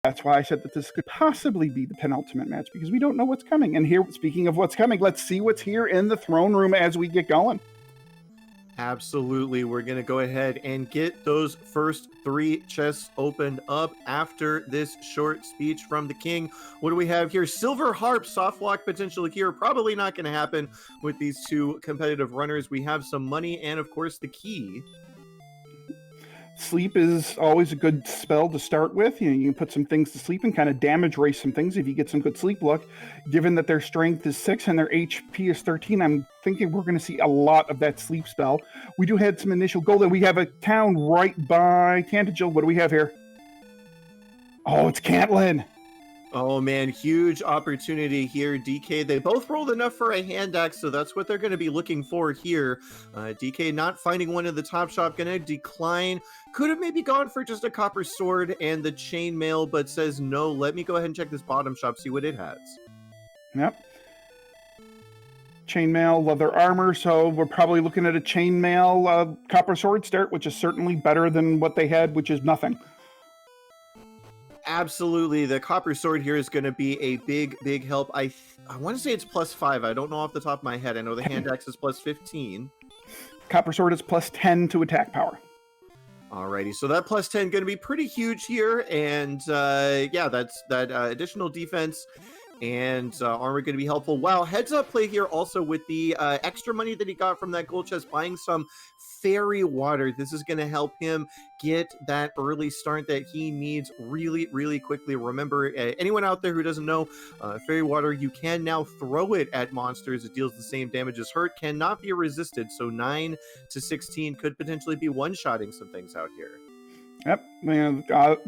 That's why I said that this could possibly be the penultimate match, because we don't know what's coming. And here, speaking of what's coming, let's see what's here in the throne room as we get going. Absolutely. We're going to go ahead and get those first 3 chests opened up after this short speech from the king. What do we have here? Silver Harp, soft lock potential here. Probably not going to happen with these 2 competitive runners. We have some money and, of course, the key. Sleep is always a good spell to start with. You can put some things to sleep and kind of damage race some things if you get some good sleep luck. Given that their strength is 6 and their HP is 13, I'm thinking we're going to see a lot of that sleep spell. We do have some initial gold, and we have a town right by Tantagel. What do we have here? Oh, it's Cantlin. Oh man, huge opportunity here. DK, they both rolled enough for a hand axe, so that's what they're going to be looking for here. DK not finding one in the top shop, going to decline. Could have maybe gone for just a copper sword and the chainmail, but says no, let me go ahead and check this bottom shop, see what it has. Yep. Chainmail, leather armor, so we're probably looking at a chainmail copper sword start, which is certainly better than what they had, which is nothing. Absolutely, the copper sword here is going to be a big help. I want to say it's +5. I don't know off the top of my head. I know the hand axe is +15. Copper sword is +10 to attack power. Alrighty, so that +10 going to be pretty huge here, and yeah, that's that additional defense and armor going to be helpful. Wow, heads up play here also with the extra money that he got from that gold chest, buying some fairy water. This is going to help him get that early start that he needs really quickly. Remember, anyone out there who doesn't know, fairy water, you can now throw it at monsters. It deals the same damage as hurt, cannot be resisted, so 9 to 16 could potentially be one-shotting some things out here. Yep,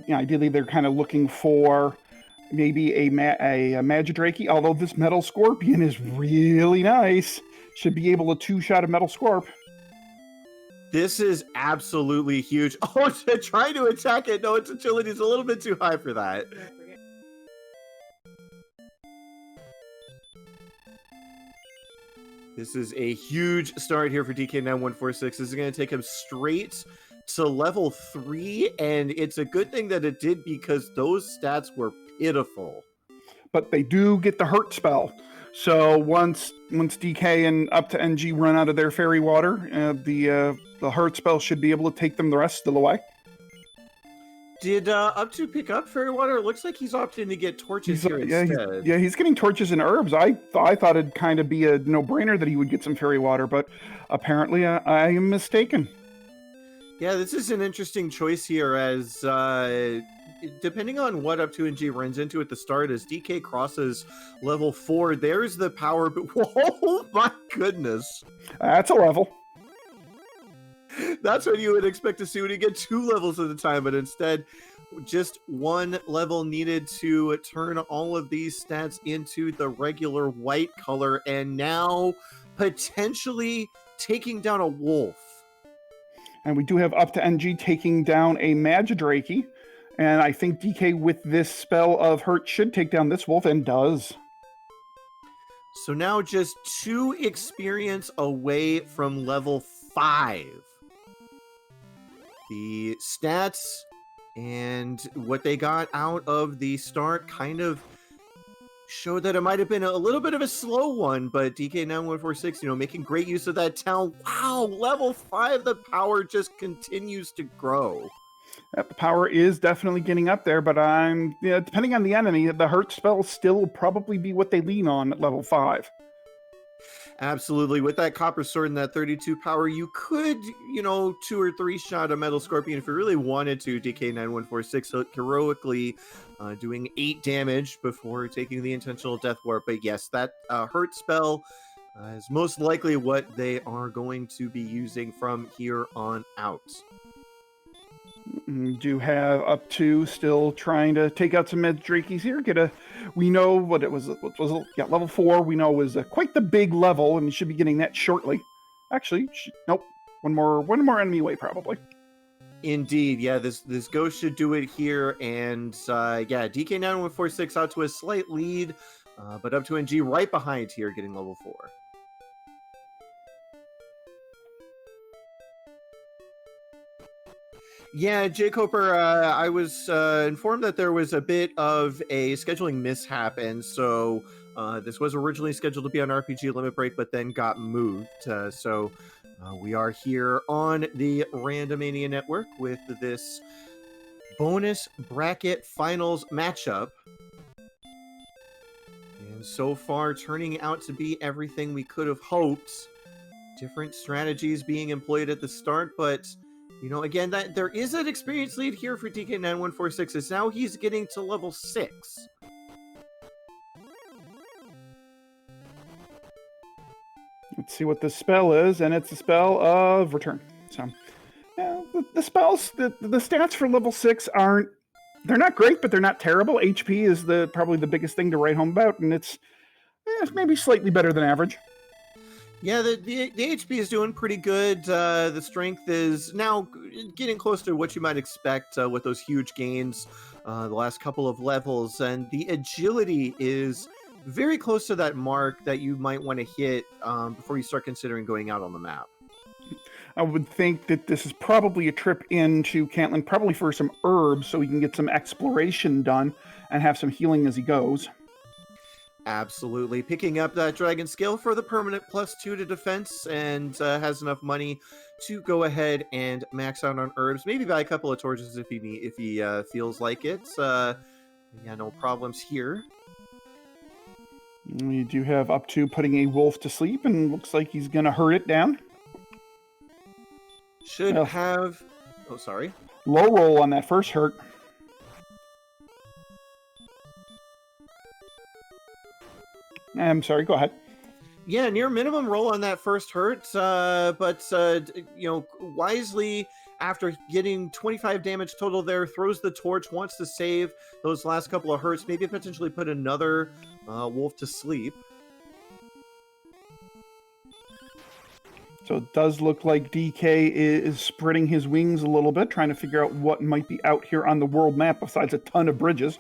ideally they're kind of looking for maybe a Magidrake, although this Metal Scorpion is really nice. Should be able to 2-shot a Metal Scorp. This is absolutely huge. Oh, to try to attack it. No, its agility is a little bit too high for that. This is a huge start here for dk9146. This is going to take him straight to level 3, and it's a good thing that it did because those stats were pitiful. But they do get the hurt spell. So once DK and up2ng run out of their fairy water, the hurt spell should be able to take them the rest of the way. Did up2 pick up fairy water? It looks like he's opting to get torches here instead. He's getting torches and herbs. I thought it'd kind of be a no-brainer that he would get some fairy water, but apparently I am mistaken. Yeah, this is an interesting choice here, as depending on what up2ng runs into at the start, as DK crosses level 4, there's the power, but oh my goodness. That's a level. That's what you would expect to see when you get 2 levels at a time, but instead, just 1 level needed to turn all of these stats into the regular white color, and now potentially taking down a wolf. And we do have up2ng taking down a Magidrake, and I think DK with this spell of hurt should take down this wolf, and does. So now just 2 experience away from level 5. The stats and what they got out of the start kind of showed that it might have been a little bit of a slow one, but dk9146, making great use of that town. Wow, level 5, the power just continues to grow. The power is definitely getting up there, but depending on the enemy, the hurt spell still will probably be what they lean on at level 5. Absolutely. With that copper sword and that 32 power, you could, 2 or 3 shot a Metal Scorpion if you really wanted to. dk9146 heroically doing 8 damage before taking the intentional death warp. But yes, that hurt spell is most likely what they are going to be using from here on out. Do have up2 still trying to take out some Magidrakies here. We know what it was. Level 4. We know was quite the big level, and you should be getting that shortly. Actually, nope. One more enemy away, probably. Indeed, yeah. This ghost should do it here, and yeah, dk9146 out to a slight lead, but up2ng right behind here, getting level 4. Yeah, Jake Hopper, I was informed that there was a bit of a scheduling mishap, and so this was originally scheduled to be on RPG Limit Break, but then got moved. So we are here on the Randomania Network with this bonus bracket finals matchup. And so far, turning out to be everything we could have hoped. Different strategies being employed at the start, but you know, again, that there is an experience lead here for dk9146. Is now he's getting to level 6. Let's see what the spell is, and it's a spell of return. So, yeah, the spells, the stats for level 6 aren't, they're not great, but they're not terrible. HP is probably the biggest thing to write home about, and it's maybe slightly better than average. Yeah, the HP is doing pretty good. The strength is now getting close to what you might expect with those huge gains the last couple of levels. And the agility is very close to that mark that you might want to hit before you start considering going out on the map. I would think that this is probably a trip into Cantland, probably for some herbs, so he can get some exploration done and have some healing as he goes. Absolutely. Picking up that dragon skill for the permanent +2 to defense, and has enough money to go ahead and max out on herbs. Maybe buy a couple of torches if he feels like it. Yeah, no problems here. We do have up2 putting a wolf to sleep, and looks like he's going to hurt it down. Should have... Oh, sorry. Low roll on that first hurt. I'm sorry, go ahead. Yeah, near minimum roll on that first hurt, but you know, wisely, after getting 25 damage total there, throws the torch, wants to save those last couple of hurts, maybe potentially put another wolf to sleep. So it does look like DK is spreading his wings a little bit, trying to figure out what might be out here on the world map besides a ton of bridges.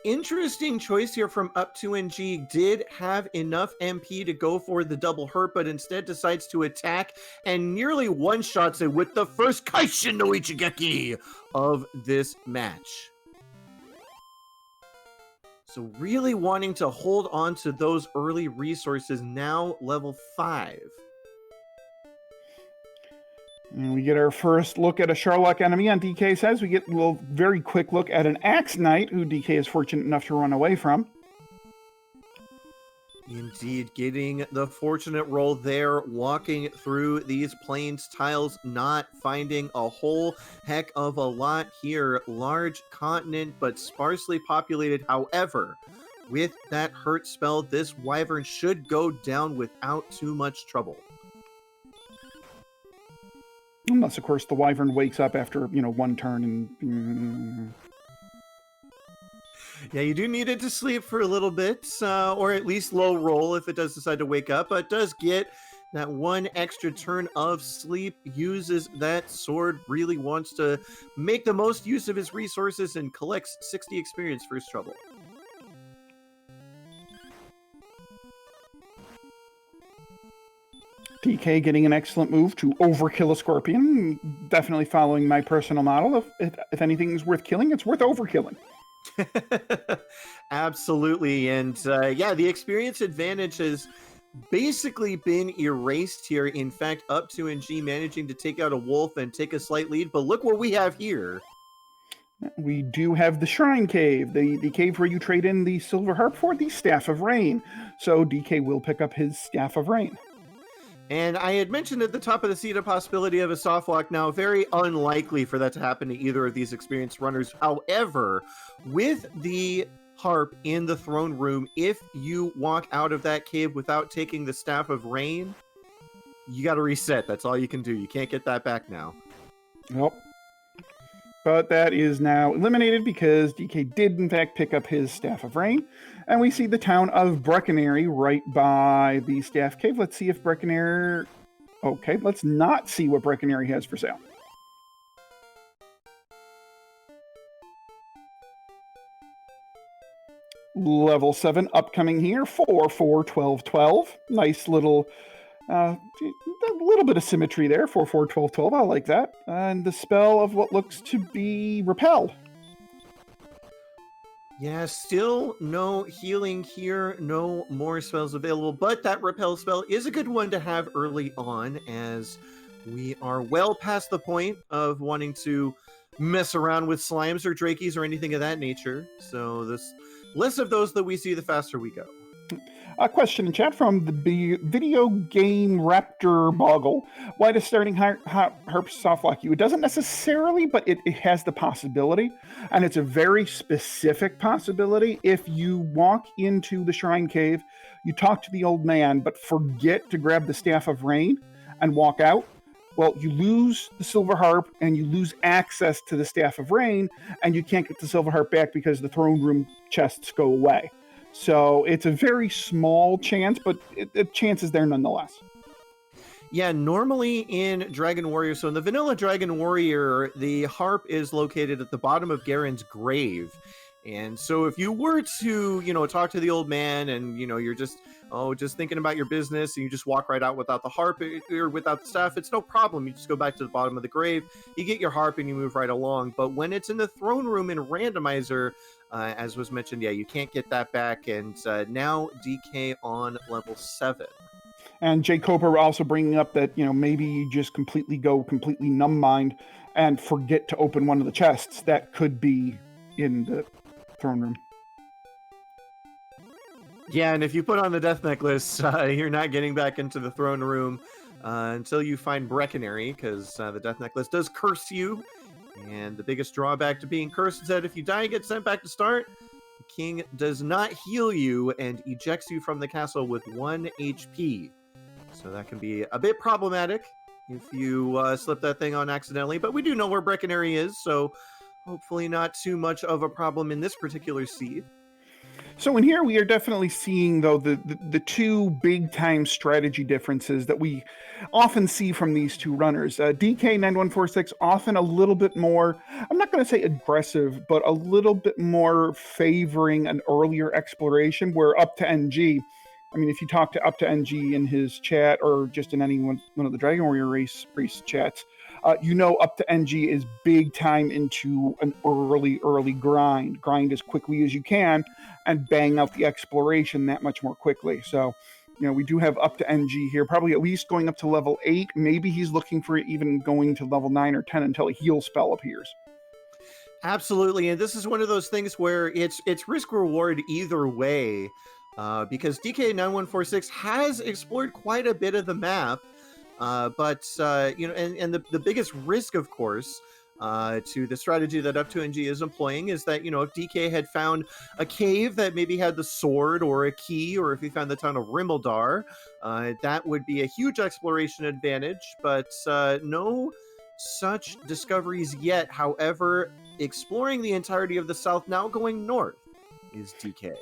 Interesting choice here from up2ng. Did have enough MP to go for the double hurt, but instead decides to attack and nearly one-shots it with the first Kaishin no Ichigeki of this match. So really wanting to hold on to those early resources, now level 5. And we get our first look at a Sherlock enemy on DK says. We get a little very quick look at an Axe Knight, who DK is fortunate enough to run away from. Indeed, getting the fortunate roll there, walking through these plains tiles, not finding a whole heck of a lot here. Large continent, but sparsely populated. However, with that hurt spell, this wyvern should go down without too much trouble. Unless, of course, the wyvern wakes up after, one turn and... Yeah, you do need it to sleep for a little bit, or at least low roll if it does decide to wake up, but it does get that one extra turn of sleep, uses that sword, really wants to make the most use of his resources, and collects 60 experience for his trouble. DK getting an excellent move to overkill a scorpion. Definitely following my personal model. If anything is worth killing, it's worth overkilling. Absolutely. And yeah, the experience advantage has basically been erased here. In fact, up2ng managing to take out a wolf and take a slight lead. But look what we have here. We do have the Shrine Cave, the cave where you trade in the Silver Harp for the Staff of Rain. So DK will pick up his Staff of Rain. And I had mentioned at the top of the seat a possibility of a soft walk. Now, very unlikely for that to happen to either of these experienced runners. However, with the harp in the throne room, if you walk out of that cave without taking the Staff of Rain, you got to reset. That's all you can do. You can't get that back now. Nope. But that is now eliminated because DK did, in fact, pick up his Staff of Rain. And we see the town of Breckenary right by the Staff Cave. Let's see if Breckenary... Okay, let's not see what Breckenary has for sale. Level 7 upcoming here, 4, 4, 12, 12. Nice little... little bit of symmetry there. 4, 4, 12, 12. I like that. And the spell of what looks to be Repel. Yeah, still no healing here, no more spells available, but that Repel spell is a good one to have early on, as we are well past the point of wanting to mess around with slimes or drakies or anything of that nature. So the less of those that we see, the faster we go. A question in chat from the video game Raptor Boggle. Why does starting Harp softlock you? It doesn't necessarily, but it has the possibility. And it's a very specific possibility. If you walk into the Shrine Cave, you talk to the old man, but forget to grab the Staff of Rain and walk out, well, you lose the Silver Harp and you lose access to the Staff of Rain, and you can't get the Silver Harp back because the throne room chests go away. So it's a very small chance, but the chance is there nonetheless. Yeah, normally in Dragon Warrior, so in the vanilla Dragon Warrior, the harp is located at the bottom of Garen's grave. And so if you were to, talk to the old man and, you're just thinking about your business and you just walk right out without the harp or without the staff, it's no problem. You just go back to the bottom of the grave, you get your harp and you move right along. But when it's in the throne room in Randomizer, as was mentioned, yeah, you can't get that back. And now DK on level 7. And Jay Coper also bringing up that, maybe you just completely numb mind and forget to open one of the chests that could be in the throne room. Yeah, and if you put on the death necklace, you're not getting back into the throne room until you find Brecconary, because the death necklace does curse you. And the biggest drawback to being cursed is that if you die and get sent back to start, the king does not heal you and ejects you from the castle with 1 HP. So that can be a bit problematic if you slip that thing on accidentally. But we do know where Brecconary is, so hopefully not too much of a problem in this particular seed. So in here, we are definitely seeing, though, the two big-time strategy differences that we often see from these two runners. dk9146 often a little bit more, I'm not going to say aggressive, but a little bit more favoring an earlier exploration, where up2ng, I mean, if you talk to up2ng in his chat or just in any one of the Dragon Warrior race chats, up2ng is big time into an early grind as quickly as you can and bang out the exploration that much more quickly. So, we do have up2ng here, probably at least going up to level 8. Maybe he's looking for even going to level 9 or 10 until a heal spell appears. Absolutely, and this is one of those things where it's risk reward either way, because dk9146 has explored quite a bit of the map. But the biggest risk, of course, to the strategy that up2ng is employing is that, if DK had found a cave that maybe had the sword or a key, or if he found the town of Rimmildar, that would be a huge exploration advantage, but no such discoveries yet. However, exploring the entirety of the south, now going north, is DK.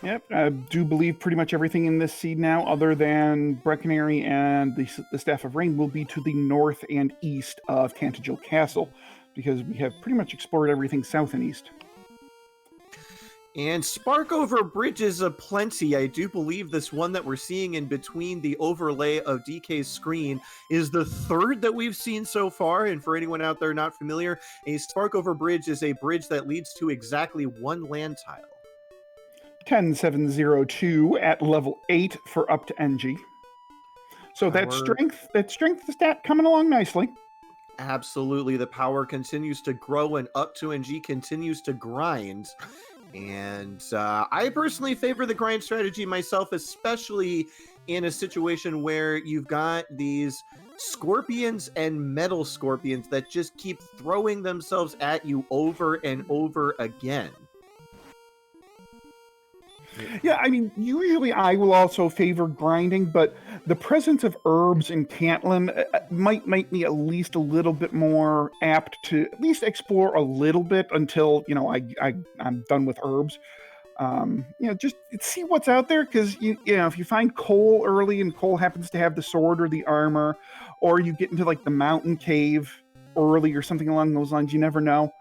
Yep, I do believe pretty much everything in this seed now, other than Brecconary and the Staff of Rain, will be to the north and east of Tantagel Castle, because we have pretty much explored everything south and east. And spark over bridges aplenty. I do believe this one that we're seeing in between the overlay of DK's screen is the third that we've seen so far. And for anyone out there not familiar, a spark over bridge is a bridge that leads to exactly one land tile. 10702 at level 8 for up2ng. So that strength stat coming along nicely. Absolutely. The power continues to grow and up2ng continues to grind. And I personally favor the grind strategy myself, especially in a situation where you've got these scorpions and metal scorpions that just keep throwing themselves at you over and over again. Yeah, I mean, usually I will also favor grinding, but the presence of herbs in Cantlin might make me at least a little bit more apt to at least explore a little bit until, I'm done with herbs. Just see what's out there, because, if you find Cole early and Cole happens to have the sword or the armor, or you get into, the mountain cave early or something along those lines, you never know.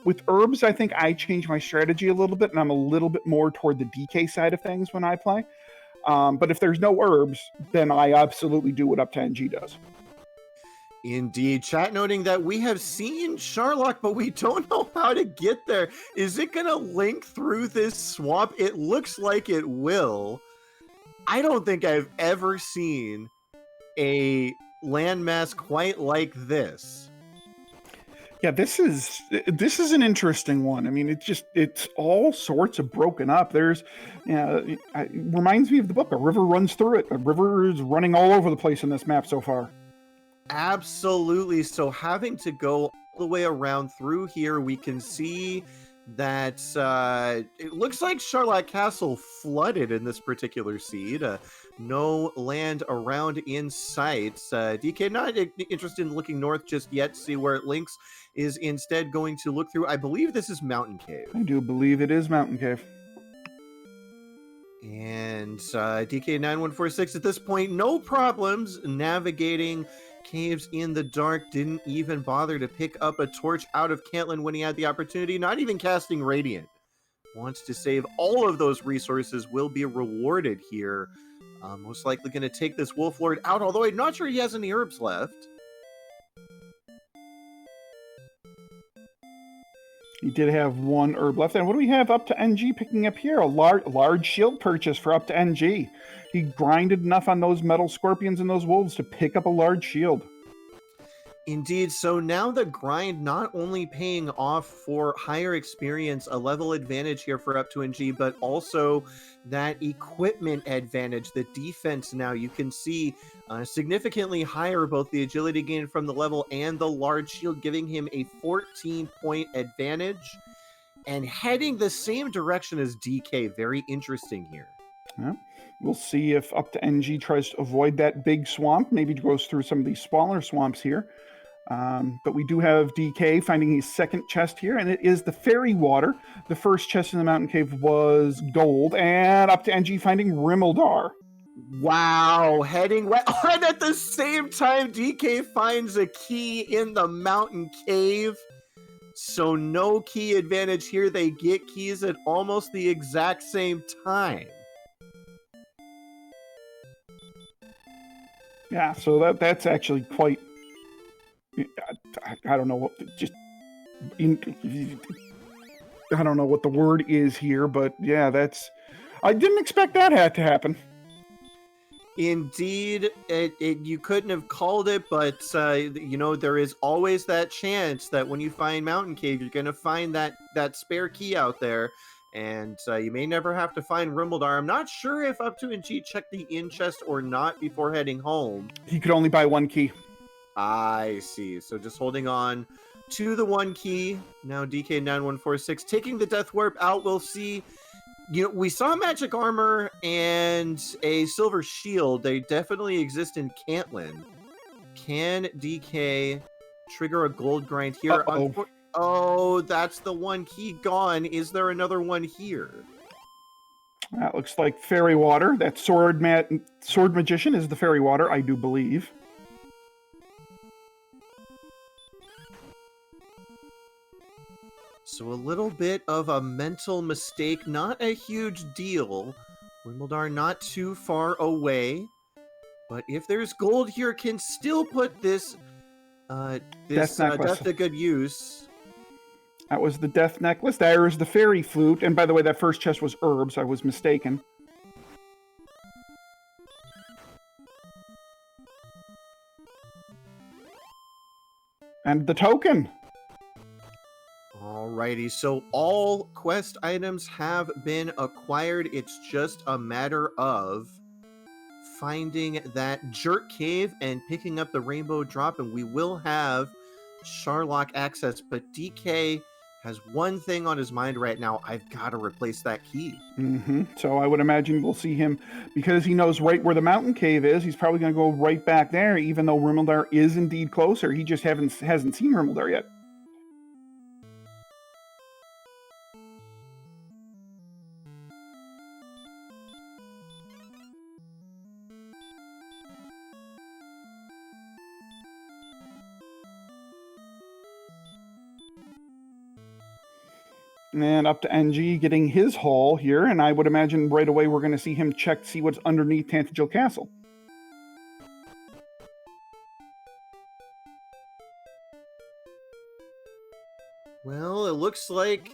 With herbs, I think I change my strategy a little bit, and I'm a little bit more toward the DK side of things when I play. But if there's no herbs, then I absolutely do what up2ng does. Indeed. Chat noting that we have seen Charlock, but we don't know how to get there. Is it going to link through this swamp? It looks like it will. I don't think I've ever seen a landmass quite like this. Yeah, this is an interesting one. I mean, it's all sorts of broken up. There's, it reminds me of the book. A river runs through it. A river is running all over the place in this map so far. Absolutely. So having to go all the way around through here, we can see that it looks like Charlotte Castle flooded in this particular seed. No land around in sight. DK not interested in looking north just yet, see where it links. Is instead going to look through, I believe this is Mountain Cave. I do believe it is Mountain Cave. And dk9146 at this point, no problems navigating caves in the dark. Didn't even bother to pick up a torch out of Caitlin when he had the opportunity, not even casting Radiant. Wants to save all of those resources, will be rewarded here. Most likely going to take this Wolf Lord out, although I'm not sure he has any herbs left. He did have one herb left. And what do we have up2ng picking up here? A large shield purchase for up2ng. He grinded enough on those metal scorpions and those wolves to pick up a large shield. Indeed, so now the grind not only paying off for higher experience, a level advantage here for up2ng, but also that equipment advantage, the defense now you can see significantly higher, both the agility gain from the level and the large shield, giving him a 14-point advantage and heading the same direction as DK. Very interesting here. Yeah. We'll see if up2ng tries to avoid that big swamp, maybe goes through some of these smaller swamps here. But we do have DK finding his second chest here, and it is the fairy water. The first chest in the mountain cave was gold, and up2ng finding Rimmildar. Wow, heading west. And at the same time, DK finds a key in the mountain cave. So no key advantage here. They get keys at almost the exact same time. Yeah, so that's actually quite... I don't know what I don't know what the word is here, but yeah, I didn't expect that had to happen. Indeed, you couldn't have called it, but there is always that chance that when you find Mountain Cave, you're going to find that spare key out there, and you may never have to find Rimmildar. I'm not sure if up2ng checked the inn chest or not before heading home. He could only buy one key. I see. So just holding on to the one key. Now dk9146 taking the Death Warp out. We'll see. We saw magic armor and a silver shield. They definitely exist in Caitlin. Can DK trigger a gold grind here? Oh, that's the one key gone. Is there another one here? That looks like fairy water. That sword magician is the fairy water, I do believe. So a little bit of a mental mistake, not a huge deal. Rimmildar not too far away. But if there's gold here, can still put this death to good use. That was the death necklace. There is the fairy flute. And by the way, that first chest was herbs. I was mistaken. And the token. Alrighty, so all quest items have been acquired. It's just a matter of finding that Jerk Cave and picking up the Rainbow Drop, and we will have Charlock access. But DK has one thing on his mind right now. I've got to replace that key. So I would imagine we'll see him, because he knows right where the mountain cave is, he's probably going to go right back there, even though Rimmildar is indeed closer. He just hasn't seen Rimmildar yet. And up to NG getting his haul here, and I would imagine right away we're going to see him check to see what's underneath Tantagel Castle. Well, it looks like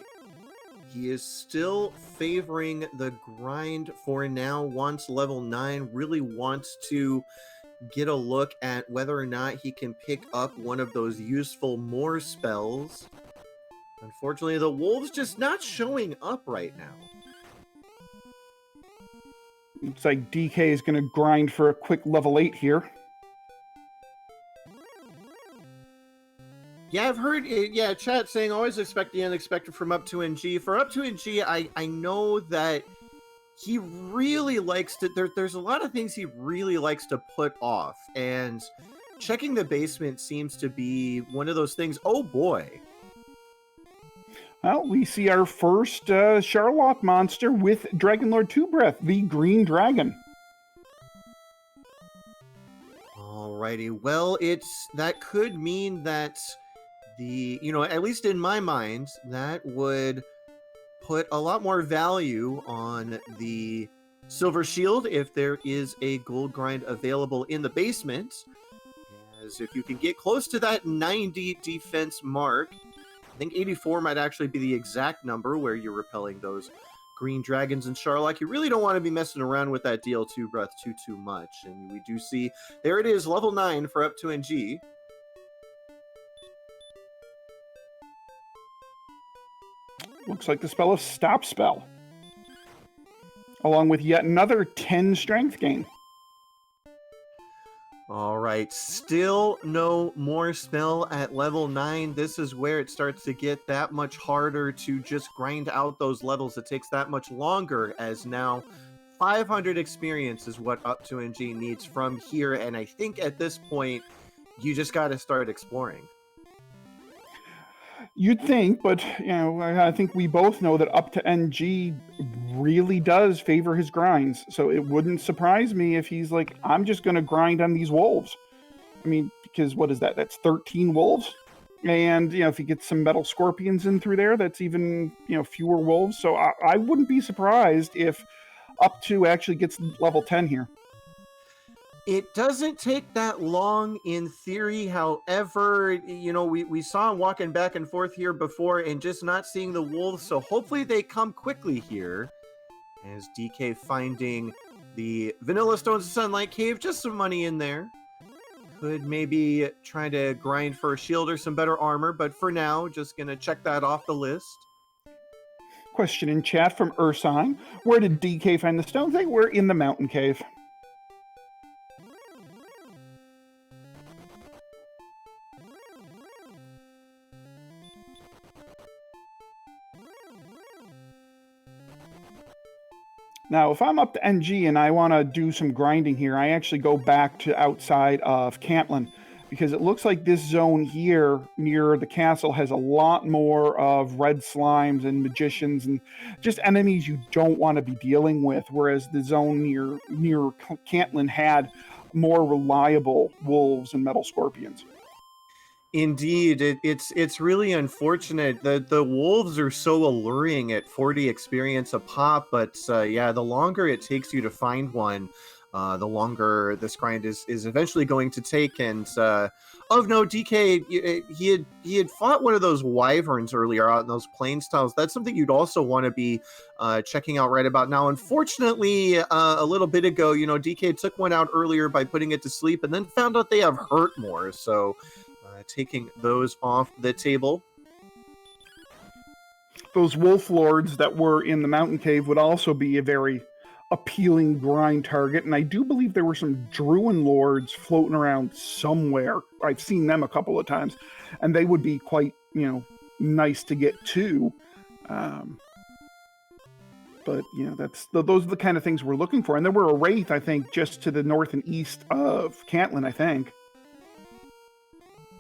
he is still favoring the grind for now. Wants level 9, really wants to get a look at whether or not he can pick up one of those useful more spells. Unfortunately, the wolves just not showing up right now. Looks like DK is going to grind for a quick level 8 here. Yeah, I've heard, chat saying always expect the unexpected from up2ng. For up2ng, I know that he really likes to, there's a lot of things he really likes to put off, and checking the basement seems to be one of those things. Oh boy. Well, we see our first Charlotte monster with Dragon Lord Two Breath, the Green Dragon. Alrighty, well, that could mean that at least in my mind, that would put a lot more value on the Silver Shield if there is a gold grind available in the basement. As if you can get close to that 90 defense mark, I think 84 might actually be the exact number where you're repelling those green dragons and Charlock. You really don't want to be messing around with that DL2 breath too much. And we do see, there it is, level 9 for up2ng. Looks like the spell of Stop Spell, along with yet another 10 strength gain. All right, still no more spell at level 9. This is where it starts to get that much harder to just grind out those levels. It takes that much longer, as now 500 experience is what up2ng needs from here. And I think at this point, you just got to start exploring. You'd think, but I think we both know that up2ng really does favor his grinds. So it wouldn't surprise me if he's like, I'm just going to grind on these wolves. I mean, because what is that? That's 13 wolves. And, if he gets some metal scorpions in through there, that's even, fewer wolves. So I wouldn't be surprised if up2 actually gets level 10 here. It doesn't take that long in theory. However, we saw him walking back and forth here before and just not seeing the wolves. So hopefully they come quickly here. As DK finding the Vanilla Stones of Sunlight Cave, just some money in there. Could maybe try to grind for a shield or some better armor. But for now, just going to check that off the list. Question in chat from Ursine. Where did DK find the stones? They were in the mountain cave. Now, if I'm up to NG and I want to do some grinding here, I actually go back to outside of Cantlin, because it looks like this zone here near the castle has a lot more of red slimes and magicians and just enemies you don't want to be dealing with, whereas the zone near Cantlin had more reliable wolves and metal scorpions. Indeed, it's really unfortunate that the wolves are so alluring at 40 experience a pop, but the longer it takes you to find one, the longer this grind is eventually going to take. And of note, DK, he had fought one of those wyverns earlier out in those plains tiles. That's something you'd also want to be checking out right about now. Unfortunately, a little bit ago, DK took one out earlier by putting it to sleep, and then found out they have hurt more. So taking those off the table. Those wolf lords that were in the mountain cave would also be a very appealing grind target, and I do believe there were some Druin lords floating around somewhere. I've seen them a couple of times, and they would be quite, nice to get to. But those are the kind of things we're looking for. And there were a wraith, I think, just to the north and east of Cantlin, I think.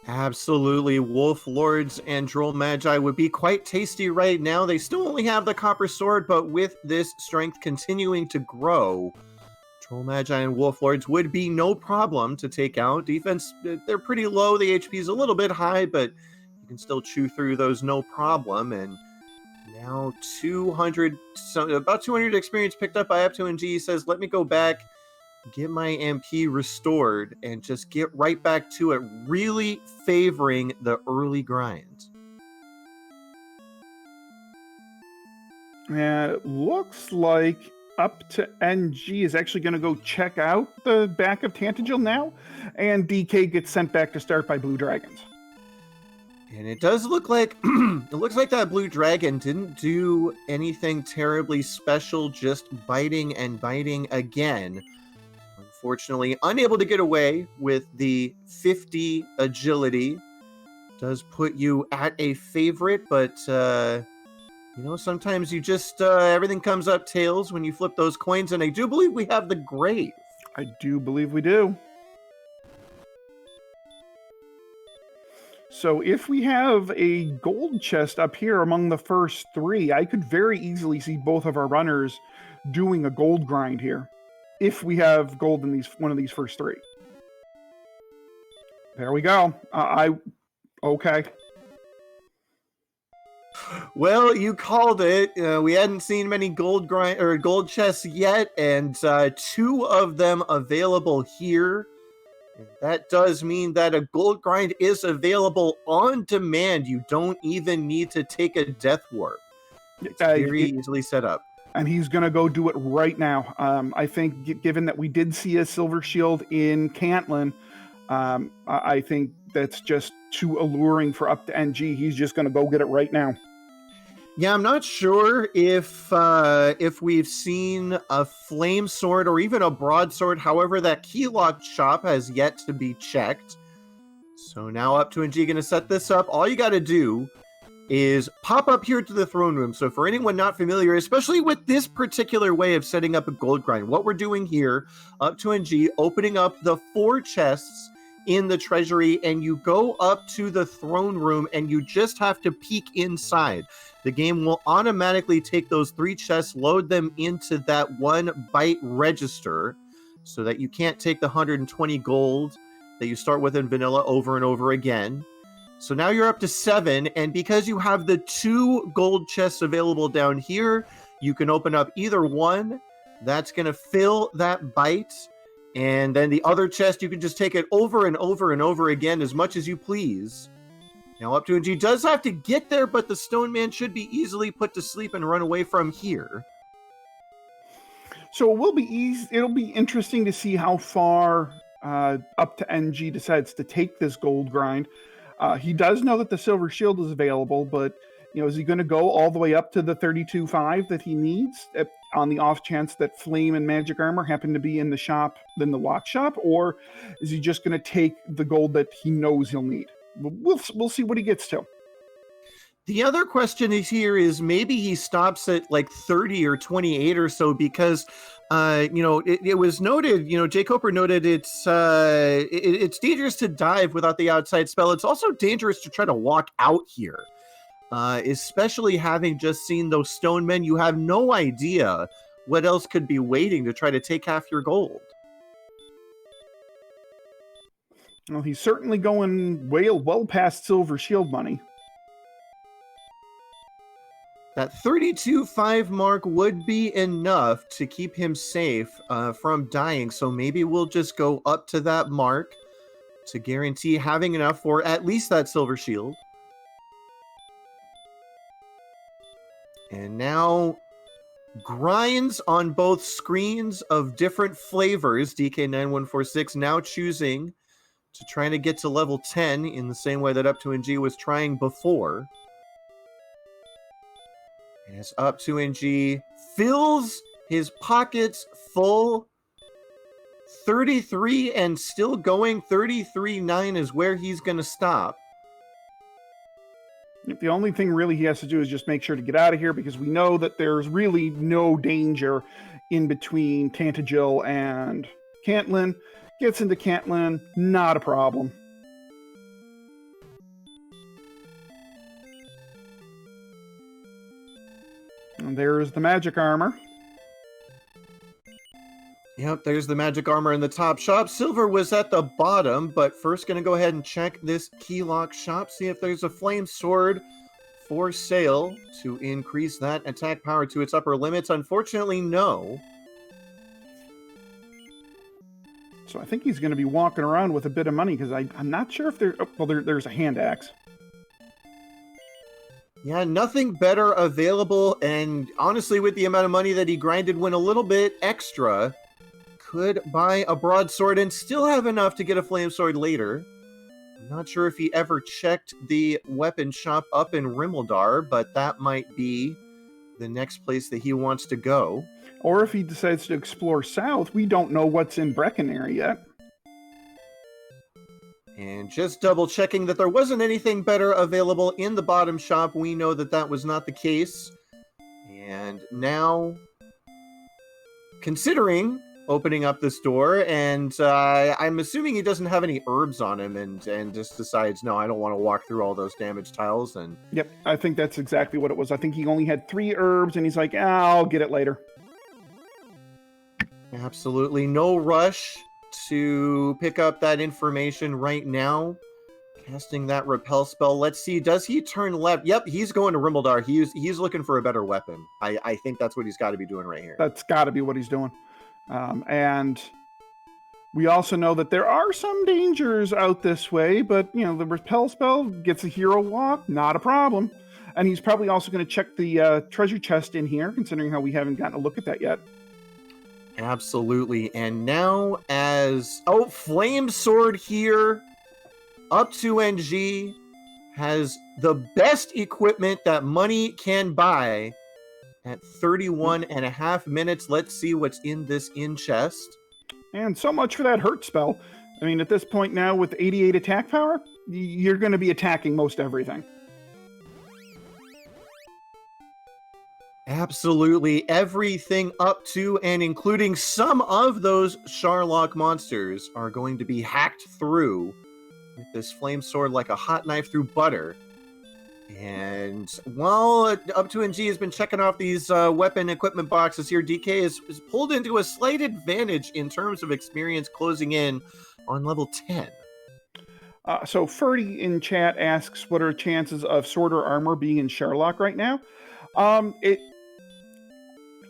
Absolutely. Wolf Lords and Droll Magi would be quite tasty right now. They still only have the Copper Sword, but with this strength continuing to grow, Droll Magi and Wolf Lords would be no problem to take out. Defense, they're pretty low. The HP is a little bit high, but you can still chew through those no problem. And Now 200, about 200 experience picked up by up2ng. He says, let me go back, get my MP restored, and just get right back to it, really favoring the early grind. It looks like up2ng is actually going to go check out the back of Tantagel now, and DK gets sent back to start by Blue Dragons. And it does look like it looks like that blue dragon didn't do anything terribly special, just biting and biting again. Unfortunately, unable to get away with the 50 agility. Does put you at a favorite, but you know, sometimes you just everything comes up tails when you flip those coins, and I do believe we have the grave. I do believe we do. So if we have a gold chest up here among the first three, I could very easily see both of our runners doing a gold grind here. If we have gold in one of these first three. There we go. Okay. Well, you called it. We hadn't seen many gold chests yet, and two of them available here. And that does mean that a gold grind is available on demand. You don't even need to take a death warp. It's very easily set up. And he's going to go do it right now. I think, given that we did see a silver shield in Cantlin, I think that's just too alluring for up2ng. He's just going to go get it right now. Yeah, I'm not sure if we've seen a flame sword or even a broadsword. However, that keylock shop has yet to be checked. So now up2ng going to set this up. All you got to do is pop up here to the throne room. So for anyone not familiar, especially with this particular way of setting up a gold grind, what we're doing here, up2ng opening up the 4 chests in the treasury, and you go up to the throne room and you just have to peek inside. The game will automatically take those 3 chests, load them into that 1 byte register so that you can't take the 120 gold that you start with in vanilla over and over again. So now you're up to 7, and because you have the 2 gold chests available down here, you can open up either one. That's going to fill that byte, and then the other chest, you can just take it over and over and over again as much as you please. Now up2ng does have to get there, but the Stone Man should be easily put to sleep and run away from here. So it will be easy. It'll be interesting to see how far up2ng decides to take this gold grind. He does know that the silver shield is available, but you know, is he going to go all the way up to the 32.5 that he needs on the off chance that flame and magic armor happen to be in the shop, in the lock shop, or is he just going to take the gold that he knows he'll need? We'll see what he gets to. The other question is here is maybe he stops at like 30 or 28 or so, because you know, it was noted, you know, Jay Coper noted it's dangerous to dive without the outside spell. It's also dangerous to try to walk out here, especially having just seen those stone men. You have no idea what else could be waiting to try to take half your gold. Well, he's certainly going well past silver shield money. That 32.5 mark would be enough to keep him safe from dying, so maybe we'll just go up to that mark to guarantee having enough for at least that silver shield. And now, grinds on both screens of different flavors. dk9146 now choosing to try to get to level 10 in the same way that up2ng was trying before. As up2ng fills his pockets full. 33 and still going. 33.9 is where he's going to stop. The only thing really he has to do is just make sure to get out of here, because we know that there's really no danger in between Tantagel and Cantlin. Gets into Cantlin, not a problem. And there's the magic armor. Yep, there's the magic armor in the top shop. Silver was at the bottom, but first going to go ahead and check this keylock shop, see if there's a flame sword for sale to increase that attack power to its upper limits? Unfortunately, no. So I think he's going to be walking around with a bit of money because I'm not sure if there's a hand axe. Yeah, nothing better available, and honestly, with the amount of money that he grinded when a little bit extra, could buy a broadsword and still have enough to get a flame sword later. I'm not sure if he ever checked the weapon shop up in Rimmeldar, but that might be the next place that he wants to go. Or if he decides to explore south, we don't know what's in Breckenary yet. And just double checking that there wasn't anything better available in the bottom shop, we know that that was not the case. And now, considering opening up this door, and I'm assuming he doesn't have any herbs on him, and just decides, no, I don't want to walk through all those damaged tiles. And yep, I think that's exactly what it was. I think he only had 3 herbs, and he's like, I'll get it later. Absolutely no rush to pick up that information right now. Casting that repel spell. Let's see, does he turn left? Yep, he's going to Rimmeldar. He's looking for a better weapon. I think that's what he's got to be doing right here. That's got to be what he's doing. And we also know that there are some dangers out this way, but, you know, the repel spell gets a hero walk, not a problem. And he's probably also going to check the treasure chest in here, considering how we haven't gotten a look at that yet. Absolutely. And now as... Oh, Flame Sword here. up2ng has the best equipment that money can buy at 31 and a half minutes. Let's see what's in this chest. And so much for that hurt spell. I mean, at this point now, with 88 attack power, you're going to be attacking most everything. Absolutely everything up to and including some of those Sharlock monsters are going to be hacked through with this flame sword like a hot knife through butter. And while up2ng has been checking off these weapon equipment boxes here, DK is pulled into a slight advantage in terms of experience closing in on level 10. So Ferdy in chat asks, what are chances of sword or armor being in Sharlock right now? It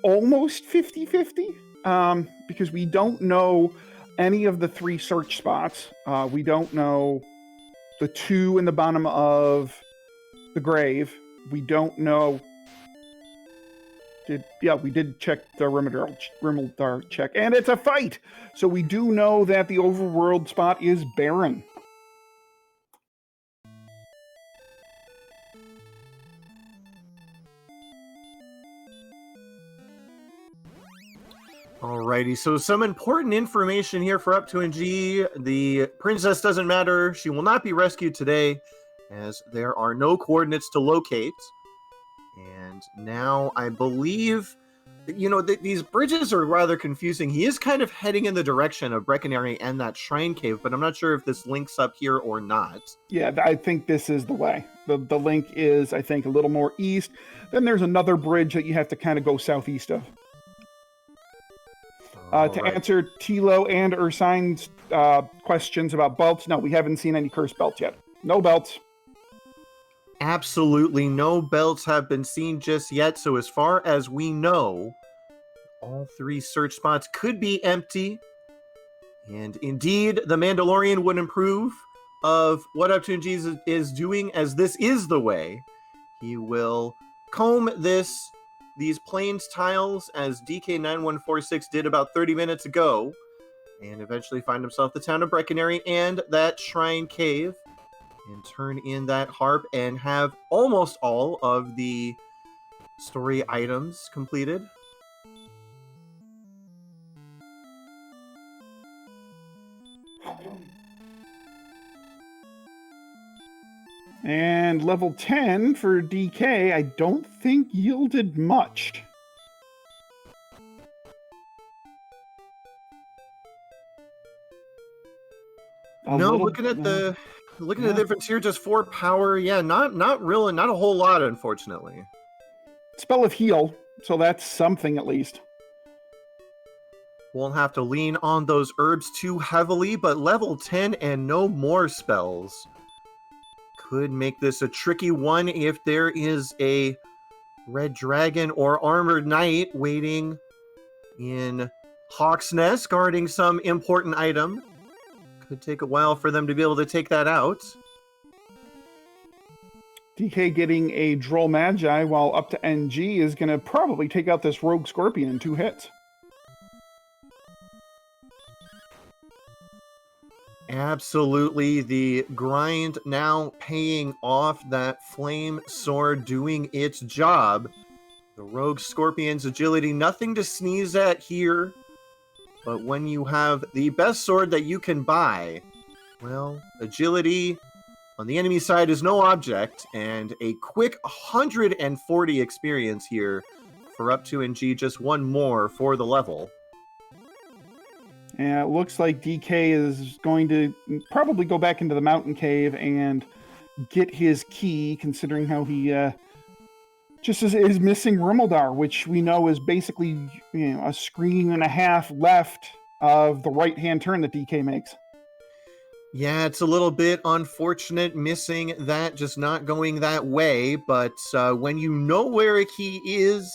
almost 50-50, because we don't know any of the 3 search spots. We don't know the 2 in the bottom of the grave. We don't know. We did check the Rimmeldar check, and it's a fight. So we do know that the overworld spot is barren. Alrighty, so some important information here for up2ng. The princess doesn't matter. She will not be rescued today, as there are no coordinates to locate. And now I believe, you know, these bridges are rather confusing. He is kind of heading in the direction of Breckenary and that shrine cave, but I'm not sure if this links up here or not. Yeah, I think this is the way. The link is, I think, a little more east. Then there's another bridge that you have to kind of go southeast of. To answer Tilo and Ursine's questions about belts, no, we haven't seen any cursed belts yet. No belts. Absolutely no belts have been seen just yet, so as far as we know, all 3 search spots could be empty. And indeed, the Mandalorian would improve of what up2ng is doing, as this is the way. He will comb these plains tiles, as dk9146 did about 30 minutes ago, and eventually find himself the town of Breckenary and that shrine cave, and turn in that harp and have almost all of the story items completed. And level 10 for DK, I don't think yielded much. Looking at the difference here, just 4 power. Yeah, not really, not a whole lot, unfortunately. Spell of heal, so that's something at least. Won't have to lean on those herbs too heavily, but level 10 and no more spells could make this a tricky one if there is a red dragon or armored knight waiting in Hawk's Nest guarding some important item. Could take a while for them to be able to take that out. DK getting a Droll Magi, while up2ng is going to probably take out this Rogue Scorpion in 2 hits. Absolutely, the grind now paying off, that Flame Sword doing its job. The Rogue Scorpion's agility, nothing to sneeze at here, but when you have the best sword that you can buy, well, agility on the enemy side is no object, and a quick 140 experience here for up2ng, just one more for the level. And it looks like DK is going to probably go back into the mountain cave and get his key, considering how he just is missing Rimuldar, which we know is basically, you know, a screen and a half left of the right-hand turn that DK makes. Yeah, it's a little bit unfortunate missing that, just not going that way, but when you know where a key is,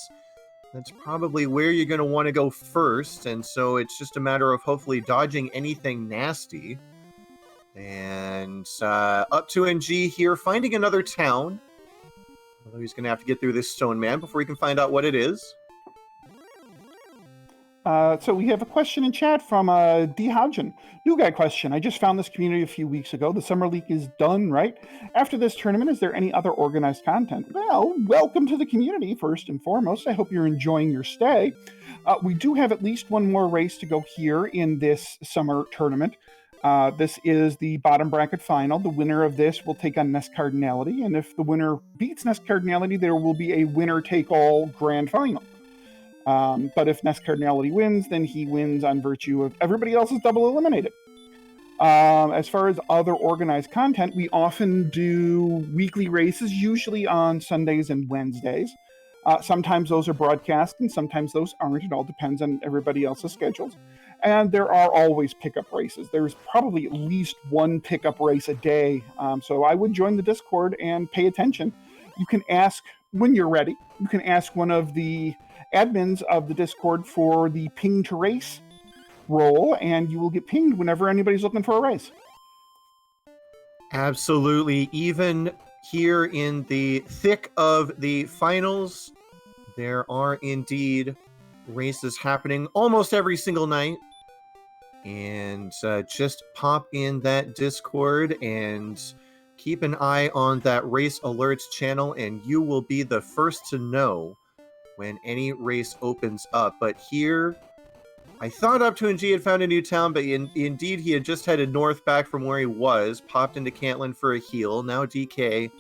that's probably where you're going to want to go first, and so it's just a matter of hopefully dodging anything nasty. And up2ng here, finding another town, although he's going to have to get through this stone man before he can find out what it is. So we have a question in chat from D. Hodgen. New guy question. I just found this community a few weeks ago. The Summer League is done, right? After this tournament, is there any other organized content? Well, welcome to the community, first and foremost. I hope you're enjoying your stay. We do have at least one more race to go here in this summer tournament. This is the bottom bracket final. The winner of this will take on Nest Cardinality, and if the winner beats Nest Cardinality, there will be a winner-take-all grand final. But if Nest Cardinality wins, then he wins on virtue of everybody else is double eliminated. As far as other organized content, we often do weekly races, usually on Sundays and Wednesdays. Sometimes those are broadcast and sometimes those aren't. It all depends on everybody else's schedules. And there are always pickup races. There's probably at least one pickup race a day. So I would join the Discord and pay attention. You can ask when you're ready. You can ask one of the admins of the Discord for the ping to race role, and you will get pinged whenever anybody's looking for a race. Absolutely. Even here in the thick of the finals, there are indeed races happening almost every single night. And just pop in that Discord and keep an eye on that race alerts channel, and you will be the first to know when any race opens up. But here, I thought up2ng had found a new town, but indeed he had just headed north back from where he was, popped into Cantland for a heal. Now DK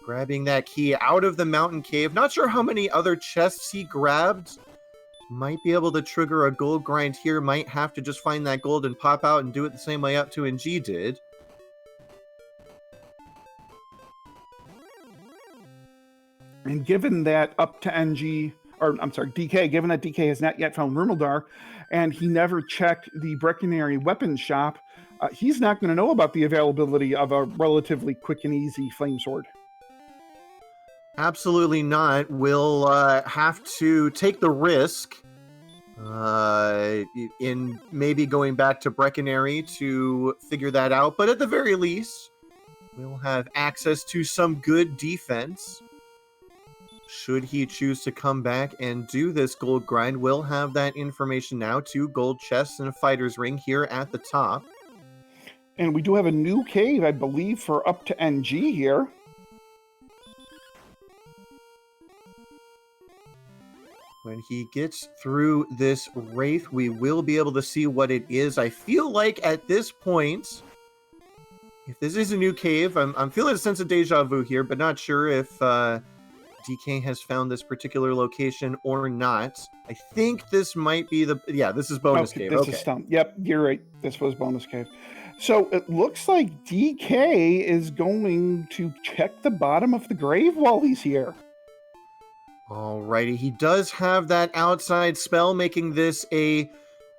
grabbing that key out of the mountain cave. Not sure how many other chests he grabbed. Might be able to trigger a gold grind here. Might have to just find that gold and pop out and do it the same way up2ng did. And given that DK, given that DK has not yet found Rimuldar, and he never checked the Brecconary weapons shop, he's not going to know about the availability of a relatively quick and easy flame sword. Absolutely not. We'll have to take the risk in maybe going back to Brecconary to figure that out. But at the very least, we'll have access to some good defense. Should he choose to come back and do this gold grind, we'll have that information now. 2 gold chests and a fighter's ring here at the top. And we do have a new cave, I believe, for up2ng here. When he gets through this Wraith, we will be able to see what it is. I feel like at this point, if this is a new cave, I'm feeling a sense of deja vu here, but not sure if DK has found this particular location or not. I think this might be this is bonus cave. This is Stump. Yep, you're right. This was bonus cave. So it looks like DK is going to check the bottom of the grave while he's here. Alrighty, he does have that outside spell, making this a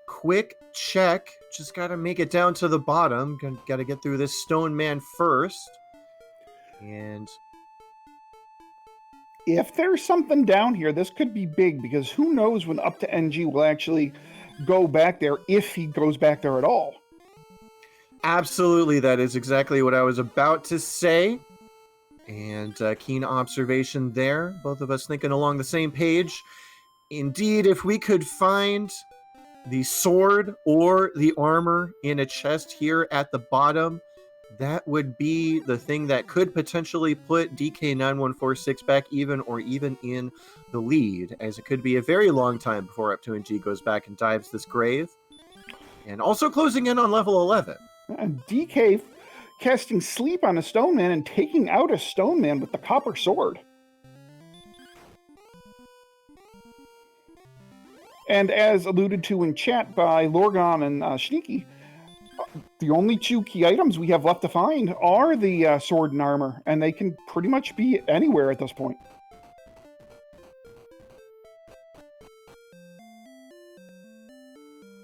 quick check. Just gotta make it down to the bottom. Gotta get through this stone man first. And if there's something down here, this could be big, because who knows when up2ng will actually go back there, if he goes back there at all. absolutely, that is exactly what I was about to say. And keen observation there. Both of us thinking along the same page. Indeed, if we could find the sword or the armor in a chest here at the bottom, that would be the thing that could potentially put dk9146 back even, or even in the lead, as it could be a very long time before up2ng goes back and dives this grave. And also closing in on level 11. DK casting sleep on a stone man and taking out a stone man with the copper sword. And as alluded to in chat by Lorgon and Sneaky, the only two key items we have left to find are the sword and armor, and they can pretty much be anywhere at this point.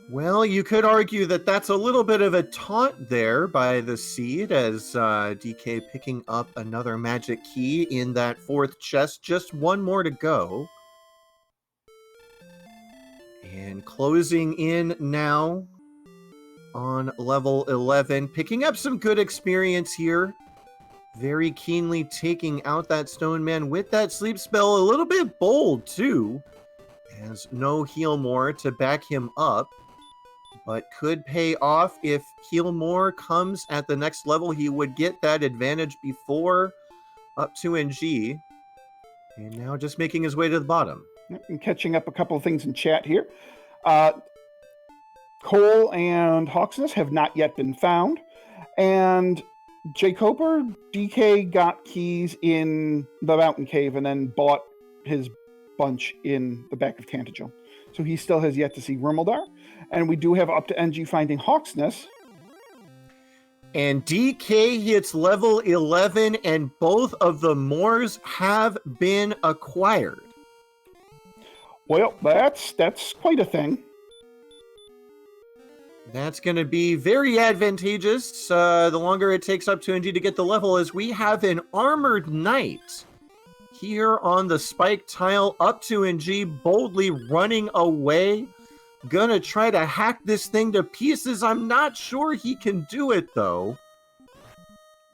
Well, you could argue that that's a little bit of a taunt there by the Seed, as DK picking up another magic key in that fourth chest. Just one more to go. And closing in now on level 11, picking up some good experience here. Very keenly taking out that stone man with that sleep spell. A little bit bold, too, as no heal more to back him up. But could pay off if heal more comes at the next level. He would get that advantage before up2ng. And now just making his way to the bottom. And catching up a couple of things in chat here. Cole and Hawksness have not yet been found. And Jacober, DK got keys in the mountain cave and then bought his bunch in the back of Tantagel. So he still has yet to see Rimeldar. And we do have up2ng finding Hawksness. And DK hits level 11, and both of the Moors have been acquired. Well, that's quite a thing. That's going to be very advantageous the longer it takes up2ng to get the level, as we have an Armored Knight here on the spike tile. up2ng boldly running away. Gonna try to hack this thing to pieces. I'm not sure he can do it, though.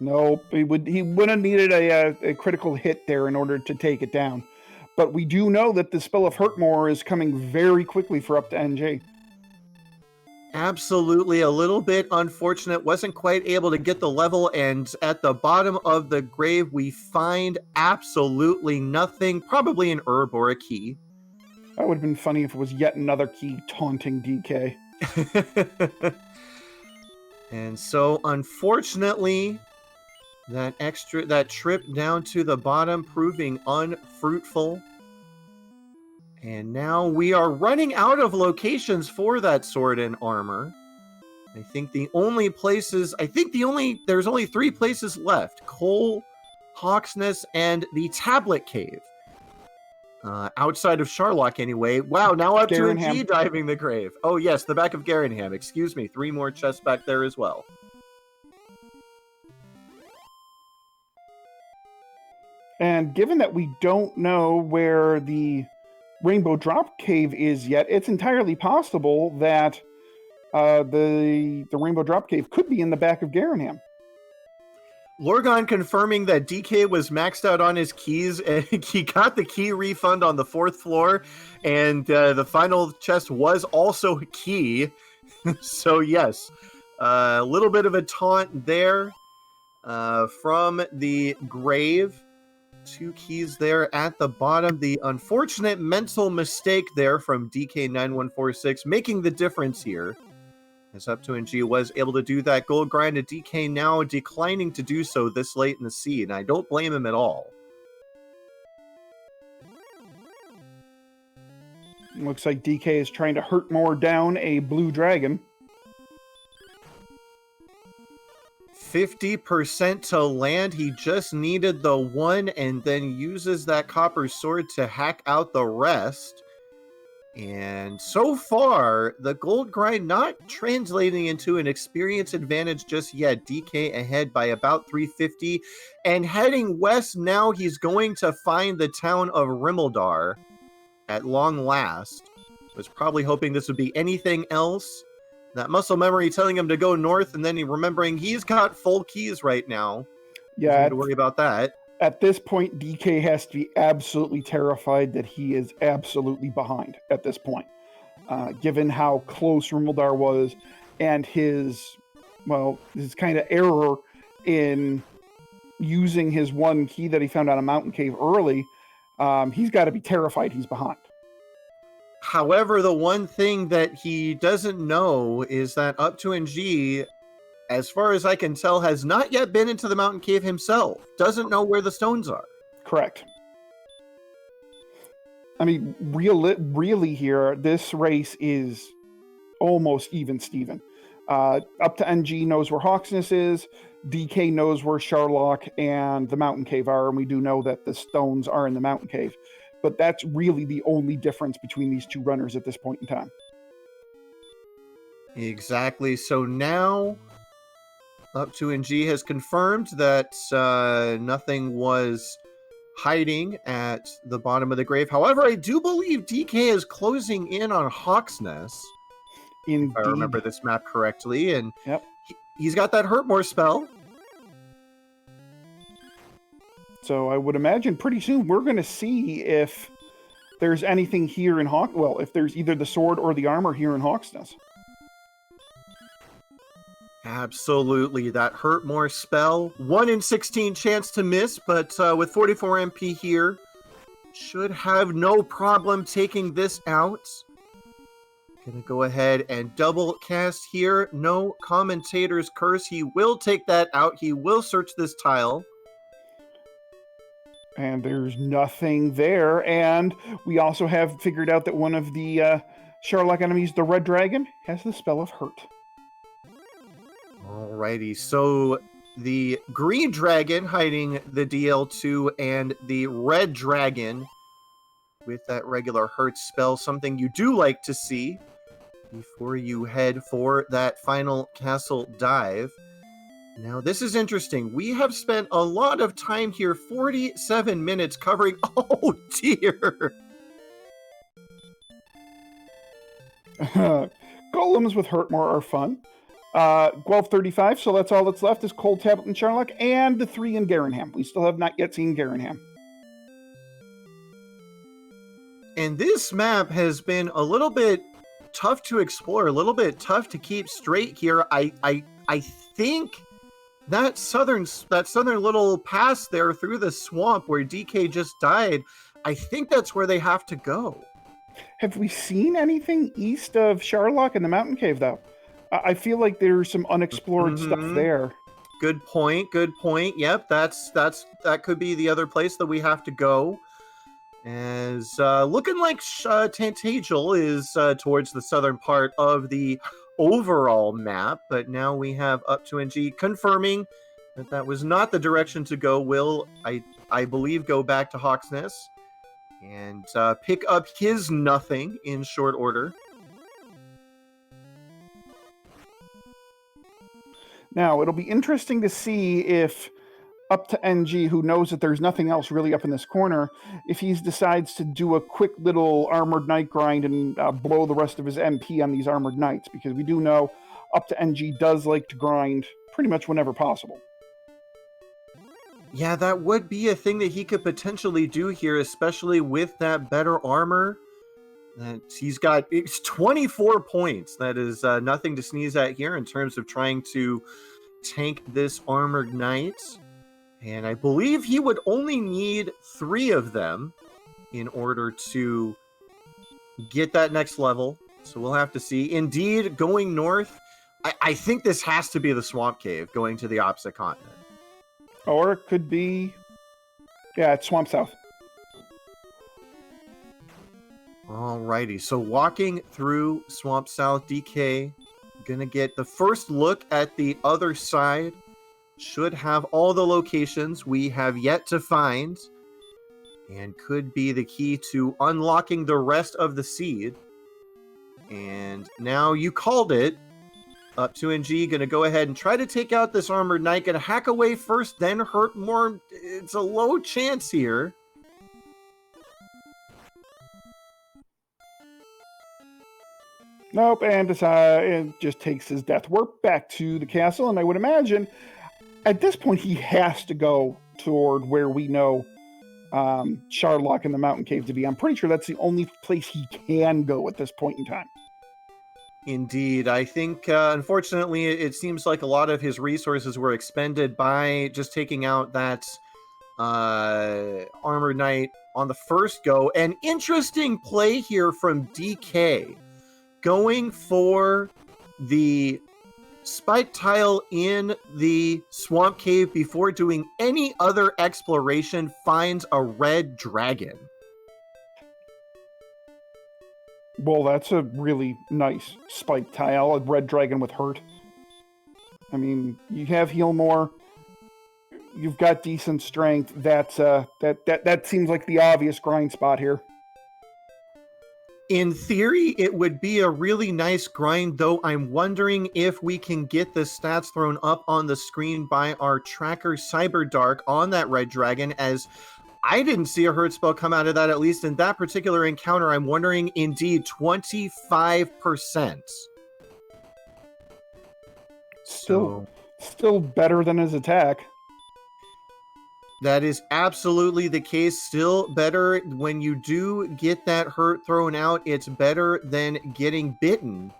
Nope, he would have needed a critical hit there in order to take it down. But we do know that the spell of Hurtmore is coming very quickly for up2ng. Absolutely, a little bit unfortunate. Wasn't quite able to get the level, and at the bottom of the grave, we find absolutely nothing. Probably an herb or a key. That would have been funny if it was yet another key taunting DK. And so, unfortunately, that trip down to the bottom proving unfruitful. And now we are running out of locations for that sword and armor. I think there's only 3 places left. Cole, Hawksness, and the Tablet Cave. Outside of Sharlock, anyway. Wow, now up2ng diving the grave. Oh, yes, the back of Garenham. Excuse me, 3 more chests back there as well. And given that we don't know where the Rainbow Drop Cave is yet, it's entirely possible that the Rainbow Drop Cave could be in the back of Garenham. Lorgon confirming that DK was maxed out on his keys, and he got the key refund on the 4th floor, and the final chest was also a key. So yes, a little bit of a taunt there from the grave. 2 keys there at the bottom. The unfortunate mental mistake there from dk9146 making the difference here. As up2ng was able to do that gold grind, to DK now declining to do so this late in the seed, and I don't blame him at all. Looks like DK is trying to hurt more down a blue dragon. 50% to land. He just needed the 1 and then uses that copper sword to hack out the rest. And so far, the gold grind not translating into an experience advantage just yet. DK ahead by about 350. And heading west now, he's going to find the town of Rimmildar at long last. Was probably hoping this would be anything else. That muscle memory telling him to go north, and then he remembering he's got full keys right now. Yeah, Doesn't need to worry about that. At this point, DK has to be absolutely terrified that he is absolutely behind at this point, given how close Rimmildar was and his kind of error in using his one key that he found on a mountain cave early. He's got to be terrified he's behind. However, the one thing that he doesn't know is that up2ng, as far as I can tell, has not yet been into the mountain cave himself. Doesn't know where the stones are. Correct. I mean, really here, this race is almost even Steven. up2ng knows where Hawksness is. DK knows where Sharlock and the mountain cave are, and we do know that the stones are in the mountain cave. But that's really the only difference between these two runners at this point in time. Exactly. So now up2ng has confirmed that nothing was hiding at the bottom of the grave. However, I do believe DK is closing in on Hawksness. Indeed. If I remember this map correctly. And yep. He's got that Hurtmore spell. So I would imagine pretty soon we're going to see if there's anything here in if there's either the sword or the armor here in Hawksness. Absolutely. That Hurtmore spell. 1 in 16 chance to miss, but with 44 MP here, should have no problem taking this out. Gonna go ahead and double cast here. No commentator's curse. He will take that out. He will search this tile. And there's nothing there. And we also have figured out that one of the Sharlock enemies, the Red Dragon, has the spell of Hurt. Alrighty, so the Green Dragon hiding the DL2 and the Red Dragon with that regular Hurt spell, something you do like to see before you head for that final castle dive. Now, this is interesting. We have spent a lot of time here, 47 minutes covering... Oh, dear! Golems with Hurtmore are fun. 1235, so that's all that's left is Cold Tablet and Sharlock, and the 3 in Garenham. We still have not yet seen Garenham. And this map has been a little bit tough to explore, a little bit tough to keep straight here. I think that southern little pass there through the swamp where DK just died, I think that's where they have to go. Have we seen anything east of Sharlock in the mountain cave, though? I feel like there's some unexplored stuff there. Good point. Good point. Yep, that could be the other place that we have to go. As looking like Tantagel is towards the southern part of the overall map, but now we have up2ng confirming that was not the direction to go. Will I believe go back to Hawksness and pick up his nothing in short order. Now, it'll be interesting to see if up2ng, who knows that there's nothing else really up in this corner, if he decides to do a quick little Armored Knight grind and blow the rest of his MP on these Armored Knights, because we do know up2ng does like to grind pretty much whenever possible. Yeah, that would be a thing that he could potentially do here, especially with that better armor. It's 24 points. That is nothing to sneeze at here in terms of trying to tank this Armored Knight. And I believe he would only need 3 of them in order to get that next level. So we'll have to see. Indeed, going north, I think this has to be the Swamp Cave, going to the opposite continent. Or it could be... Yeah, it's Swamp South. Alrighty, so walking through Swamp South, DK gonna get the first look at the other side. Should have all the locations we have yet to find. and could be the key to unlocking the rest of the seed. And now you called it. Up2ng gonna go ahead and try to take out this armored knight. Gonna hack away first, then hurt more. It's a low chance here. Nope, and it just takes his death warp back to the castle, and I would imagine at this point he has to go toward where we know Sharlock and the Mountain Cave to be. I'm pretty sure that's the only place he can go at this point in time. Indeed. I think, unfortunately, it seems like a lot of his resources were expended by just taking out that armored knight on the first go. An interesting play here from DK. Going for the spike tile in the swamp cave before doing any other exploration, finds a red dragon. Well, that's a really nice spike tile, a red dragon with hurt. I mean, you have heal more. You've got decent strength. That seems like the obvious grind spot here. In theory, it would be a really nice grind, though I'm wondering if we can get the stats thrown up on the screen by our tracker Cyberdark on that red dragon, as I didn't see a hurt spell come out of that, at least in that particular encounter. I'm wondering, indeed, 25%. Still better than his attack. That is absolutely the case. Still better when you do get that hurt thrown out. It's better than getting bitten.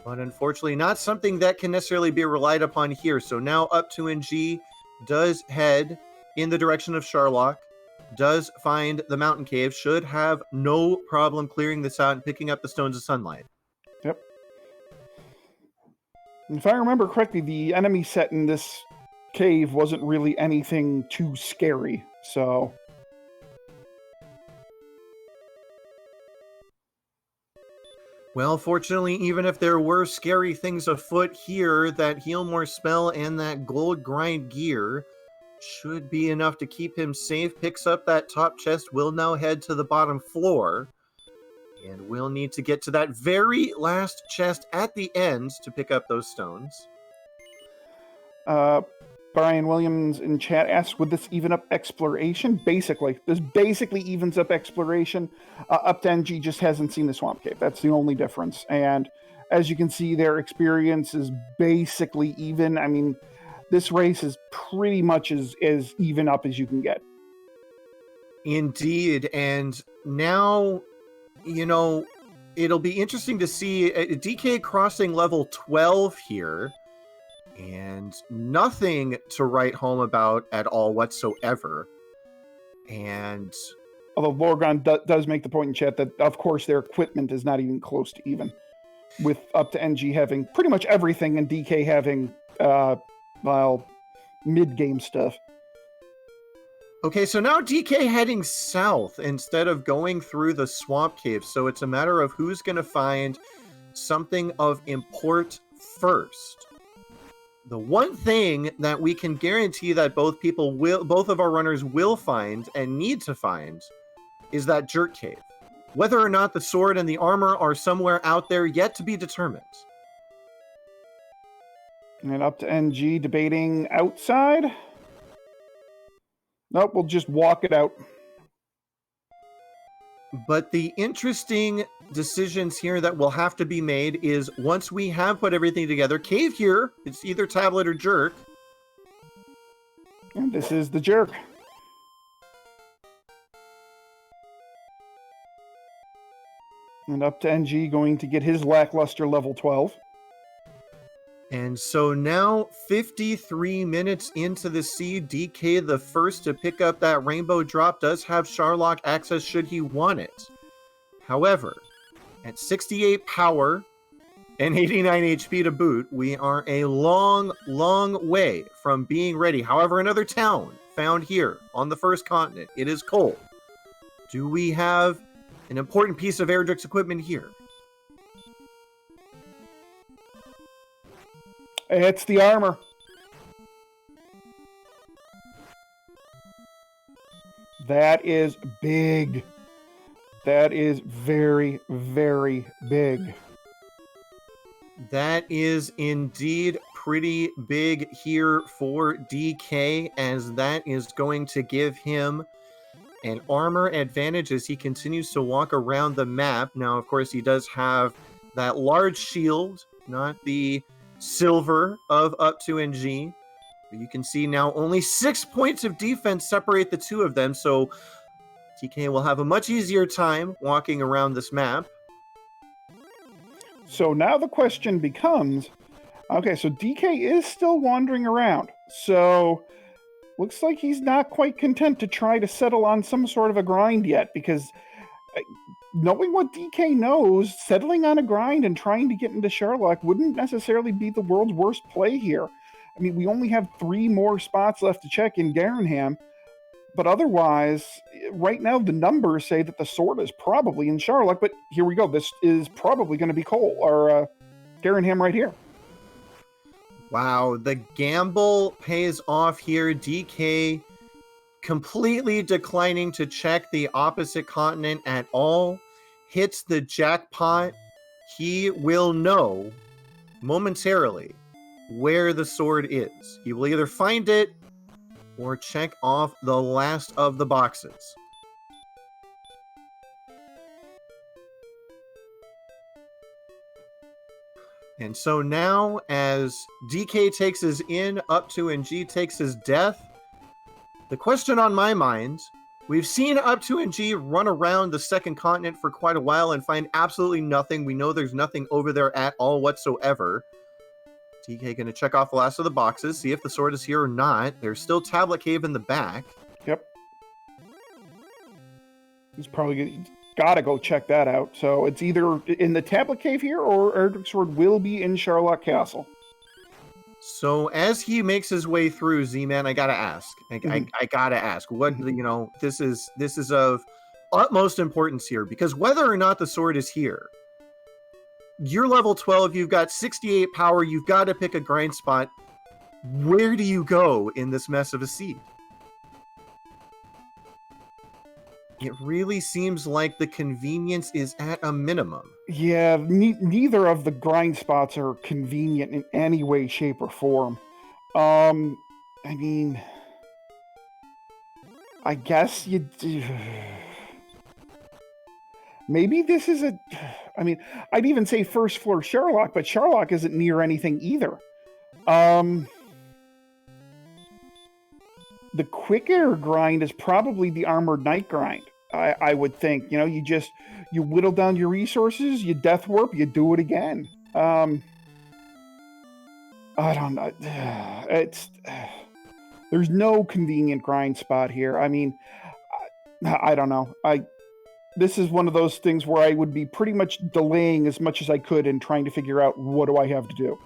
But unfortunately, not something that can necessarily be relied upon here. So now up2ng does head in the direction of Sharlock. Does find the mountain cave. Should have no problem clearing this out and picking up the Stones of Sunlight. Yep. If I remember correctly, the enemy set in this cave wasn't really anything too scary, so... Well, fortunately, even if there were scary things afoot here, that Heal More spell and that gold grind gear should be enough to keep him safe. Picks up that top chest, will now head to the bottom floor, and we'll need to get to that very last chest at the end to pick up those stones. Brian Williams in chat asks, would this even up exploration? Basically. This basically evens up exploration. up2ng just hasn't seen the swamp cave. That's the only difference. And as you can see, their experience is basically even. I mean, this race is pretty much as even up as you can get. Indeed. And now, you know, it'll be interesting to see DK crossing level 12 here. And nothing to write home about at all whatsoever. And although Lorgon does make the point in chat that, of course, their equipment is not even close to even, with up2ng having pretty much everything and DK having, mid-game stuff. Okay, so now DK heading south instead of going through the swamp cave. So it's a matter of who's going to find something of import first. The one thing that we can guarantee that both of our runners will find and need to find is that jerk cave. Whether or not the sword and the armor are somewhere out there, yet to be determined. And up2ng debating outside. Nope, we'll just walk it out. But the interesting decisions here that will have to be made is once we have put everything together, cave here, it's either tablet or jerk. And this is the jerk. And up2ng going to get his lackluster level 12. And so now, 53 minutes into the seed, DK the first to pick up that rainbow drop does have Sharlock access should he want it. However, at 68 power and 89 HP to boot, we are a long, long way from being ready. However, another town found here on the first continent. It is cold. Do we have an important piece of Erdrick's equipment here? It's the armor. That is big. That is very, very big. That is indeed pretty big here for DK, as that is going to give him an armor advantage as he continues to walk around the map. Now, of course, he does have that large shield, not the silver of up2ng. But you can see now only 6 points of defense separate the two of them, so DK will have a much easier time walking around this map. So now the question becomes, okay, so DK is still wandering around. So looks like he's not quite content to try to settle on some sort of a grind yet, because knowing what DK knows, settling on a grind and trying to get into Sherlock wouldn't necessarily be the world's worst play here. I mean, we only have 3 more spots left to check in Garenham, but otherwise, right now the numbers say that the sword is probably in Sherlock, but here we go. This is probably going to be Cole, or Garenham right here. Wow, the gamble pays off here. DK completely declining to check the opposite continent at all. Hits the jackpot. He will know momentarily where the sword is. He will either find it or check off the last of the boxes. And so now, as DK takes his in, up2ng takes his death, the question on my mind, we've seen up2ng run around the second continent for quite a while and find absolutely nothing. We know there's nothing over there at all whatsoever. DK going to check off the last of the boxes, see if the sword is here or not. There's still Tablet Cave in the back. Yep. He's probably gotta go check that out. So it's either in the Tablet Cave here, or Erdrick's sword will be in Sherlock Castle. So as he makes his way through, Z-Man, I gotta ask. I gotta ask. What, you know, this is of utmost importance here, because whether or not the sword is here, you're level 12, you've got 68 power, you've got to pick a grind spot. Where do you go in this mess of a seed? It really seems like the convenience is at a minimum. Yeah, neither of the grind spots are convenient in any way, shape, or form. I mean, I guess you... Maybe this is a... I mean, I'd even say first floor Sherlock, but Sherlock isn't near anything either. The quicker grind is probably the Armored Knight grind, I would think. You know, you whittle down your resources, you death warp, you do it again. I don't know. There's no convenient grind spot here. I mean, I don't know. This is one of those things where I would be pretty much delaying as much as I could and trying to figure out what do I have to do.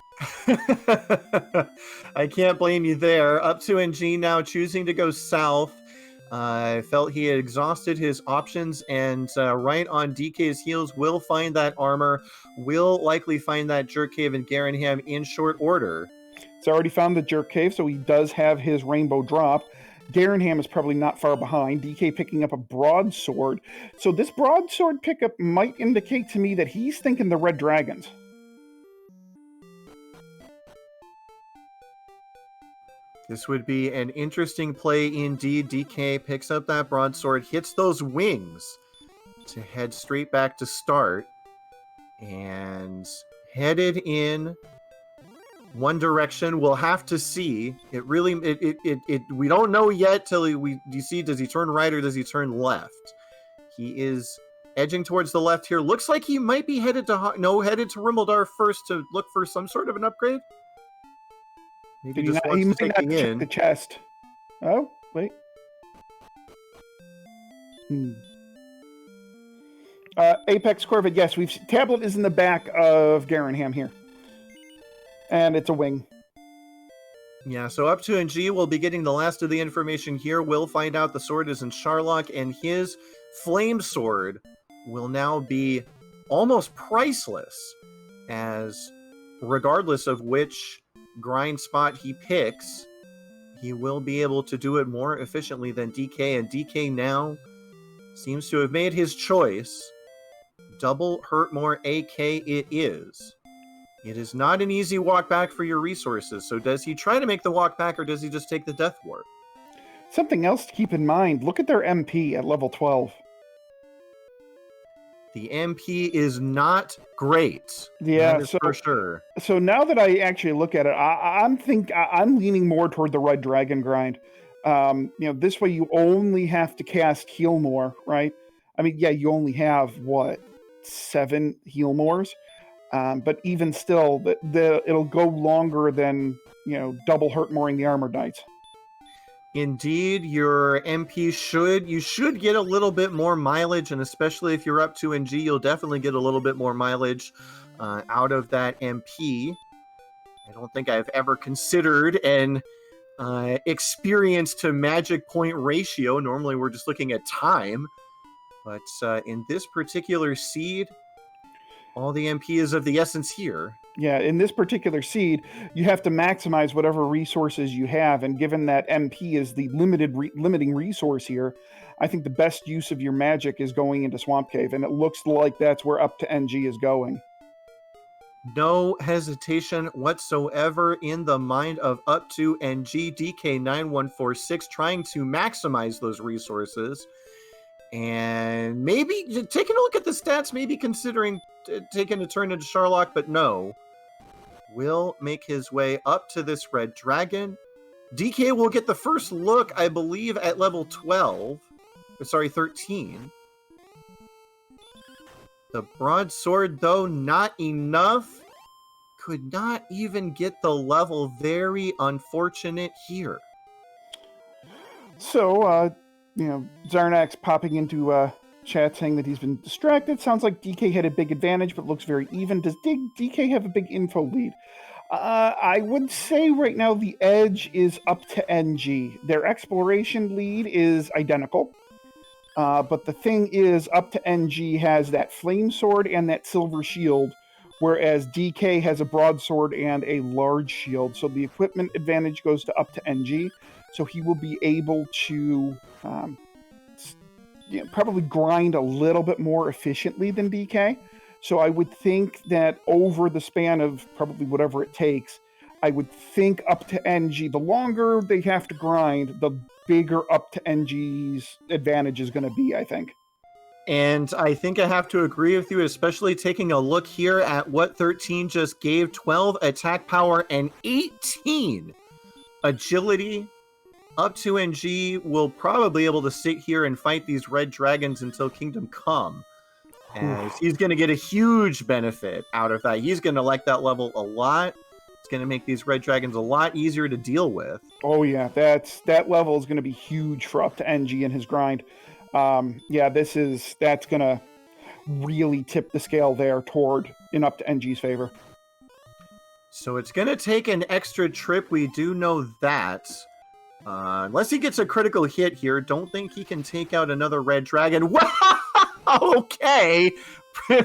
I can't blame you there. up2ng now choosing to go south. I felt he had exhausted his options, and right on DK's heels will find that armor, will likely find that Jerk Cave and Garenham in short order. He's already found the Jerk Cave, so he does have his rainbow drop. Garenham is probably not far behind. DK picking up a broadsword. So this broadsword pickup might indicate to me that he's thinking the Red Dragons. This would be an interesting play indeed. DK picks up that broadsword, hits those wings to head straight back to start, and headed in one direction. We'll have to see. It really, we don't know yet till you see, does he turn right or does he turn left? He is edging towards the left here. Looks like he might be headed to Rimbledar first to look for some sort of an upgrade. Maybe he might not check the chest. Oh, wait. Apex Corvette, yes, Tablet is in the back of Garenham here. And it's a wing. Yeah, so up2ng will be getting the last of the information here. We'll find out the sword is in Sherlock, and his flame sword will now be almost priceless, as regardless of which grind spot he picks, he will be able to do it more efficiently than DK, and DK now seems to have made his choice. Double hurt more AK it is. It is not an easy walk back for your resources, so does he try to make the walk back, or does he just take the Death Warp? Something else to keep in mind, look at their MP at level 12. The MP is not great. Yeah, that is for sure. So now that I actually look at it, I'm leaning more toward the Red Dragon grind. This way you only have to cast Heal More, right? I mean, yeah, you only have 7 Heal Mores, but even still, it'll go longer than double hurt mooring the Armored Knights. Indeed, your MP should get a little bit more mileage, and especially if you're up 2ng, you'll definitely get a little bit more mileage out of that MP. I don't think I've ever considered an experience to magic point ratio. Normally we're just looking at time, but in this particular seed, all the MP is of the essence here. Yeah, in this particular seed, you have to maximize whatever resources you have, and given that MP is the limiting resource here, I think the best use of your magic is going into Swamp Cave, and it looks like that's where up2ng is going. No hesitation whatsoever in the mind of up2ng. dk9146 trying to maximize those resources, and maybe taking a look at the stats, maybe considering taking a turn into Sharlock, but no. Will make his way up to this Red Dragon. DK will get the first look, I believe, at level 13. The broadsword, though, not enough. Could not even get the level. Very unfortunate here. So, Zarnax popping into chat saying that he's been distracted. Sounds like DK had a big advantage, but looks very even. Does DK have a big info lead? I would say right now the edge is up2ng. Their exploration lead is identical. But the thing is, up2ng has that flame sword and that silver shield, whereas DK has a broadsword and a large shield. So the equipment advantage goes to up2ng. So he will be able to probably grind a little bit more efficiently than DK. So I would think that over the span of probably whatever it takes, I would think up2ng, the longer they have to grind, the bigger up2ng's advantage is going to be, I think. And I think I have to agree with you, especially taking a look here at what 13 just gave. 12 attack power and 18 agility. up2ng will probably be able to sit here and fight these red dragons until Kingdom Come. As he's going to get a huge benefit out of that. He's going to like that level a lot. It's going to make these red dragons a lot easier to deal with. Oh yeah, that level is going to be huge for up2ng and his grind. That's going to really tip the scale there toward in up2ng's favor. So it's going to take an extra trip. We do know that. Unless he gets a critical hit here, don't think he can take out another red dragon. Wow! Okay. You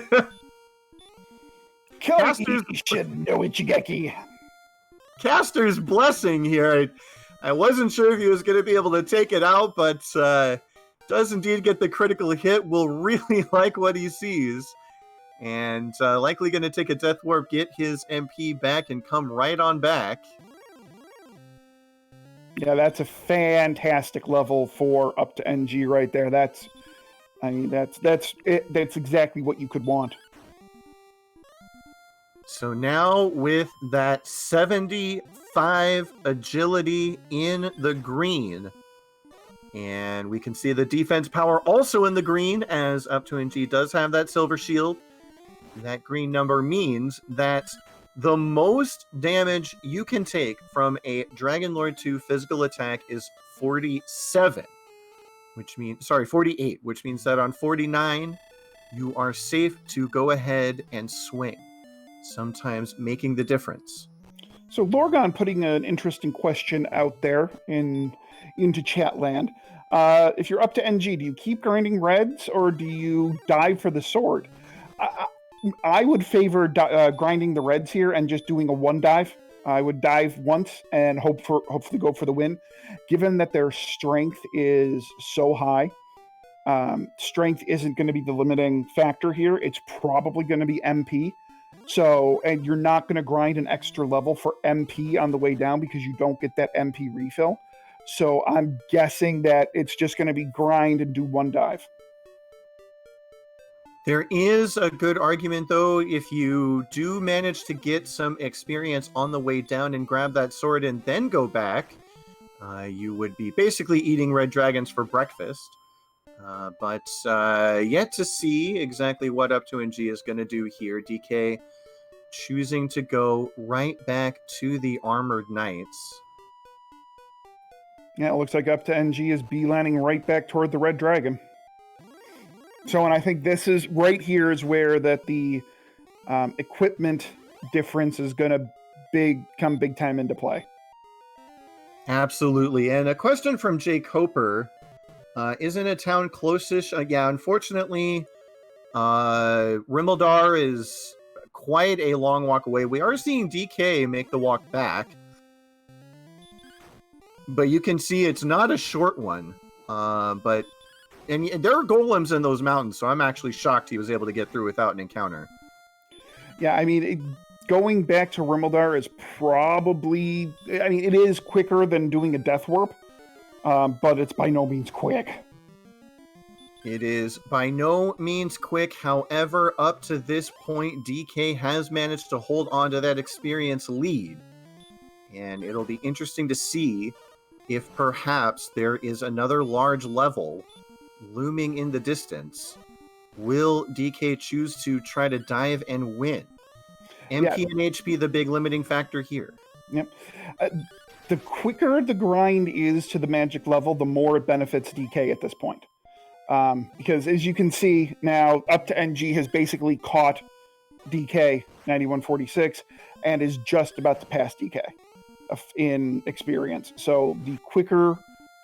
should know it, Shigeki. Caster's blessing here. I wasn't sure if he was going to be able to take it out, but does indeed get the critical hit. Will really like what he sees. And likely going to take a Death Warp, get his MP back, and come right on back. Yeah, that's a fantastic level for up2ng right there. That's exactly what you could want. So now with that 75 agility in the green, and we can see the defense power also in the green, as up2ng does have that silver shield. That green number means that the most damage you can take from a Dragon Lord 2 physical attack is 47. 48, which means that on 49, you are safe to go ahead and swing, sometimes making the difference. So Lorgon putting an interesting question out there into Chatland. If you're up2ng, do you keep grinding reds or do you dive for the sword? I would favor grinding the reds here and just doing a one dive. I would dive once and hopefully go for the win. Given that their strength is so high, strength isn't going to be the limiting factor here. It's probably going to be MP. So, and you're not going to grind an extra level for MP on the way down because you don't get that MP refill. So I'm guessing that it's just going to be grind and do one dive. There is a good argument, though, if you do manage to get some experience on the way down and grab that sword and then go back, you would be basically eating red dragons for breakfast. But yet to see exactly what up2ng is going to do here. DK choosing to go right back to the Armored Knights. Yeah, it looks like up2ng is beelining right back toward the red dragon. So, and I think this is right here is where that the equipment difference is going to come big time into play. Absolutely. And a question from Jake Hoper. Isn't a town close-ish? Yeah, unfortunately, Rimmildar is quite a long walk away. We are seeing DK make the walk back, but you can see it's not a short one. And there are golems in those mountains, so I'm actually shocked he was able to get through without an encounter. Yeah, I mean, going back to Rimmildar is probably... I mean, it is quicker than doing a death warp. But it's by no means quick. It is by no means quick. However, up to this point, DK has managed to hold on to that experience lead. And it'll be interesting to see if perhaps there is another large level looming in the distance. Will DK choose to try to dive and win? MP and HP the big limiting factor here. Yep. The quicker the grind is to the magic level, the more it benefits DK at this point. Because as you can see now, up2ng has basically caught dk9146 and is just about to pass DK in experience. So the quicker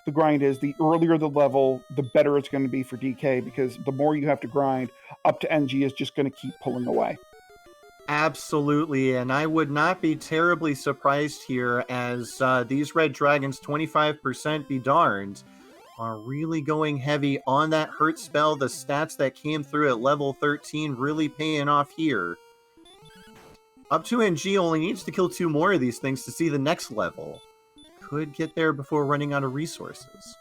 the grind is, the earlier the level, the better it's going to be for DK, because the more you have to grind, up2ng is just going to keep pulling away. Absolutely, and I would not be terribly surprised here as these red dragons, 25% be darned, are really going heavy on that hurt spell. The stats that came through at level 13 really paying off here. up2ng only needs to kill 2 more of these things to see the next level. Could get there before running out of resources.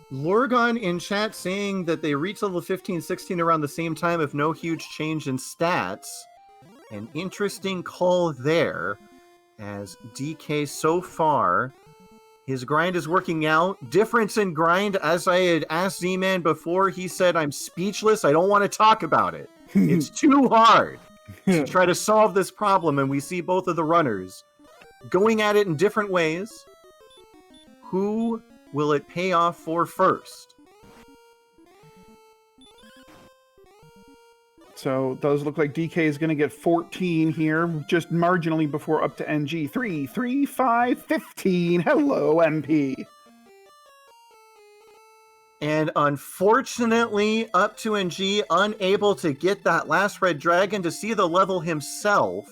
Lorgon in chat saying that they reach level 15, 16 around the same time if no huge change in stats. An interesting call there, as DK so far, his grind is working out. Difference in grind, as I had asked Z-Man before, he said, I'm speechless, I don't want to talk about it. It's too hard to try to solve this problem, and we see both of the runners going at it in different ways. Who will it pay off for first? So it does look like DK is going to get 14 here, just marginally before up2ng. 3, 3, 5, 15. Hello, MP. And unfortunately, up2ng unable to get that last red dragon to see the level himself.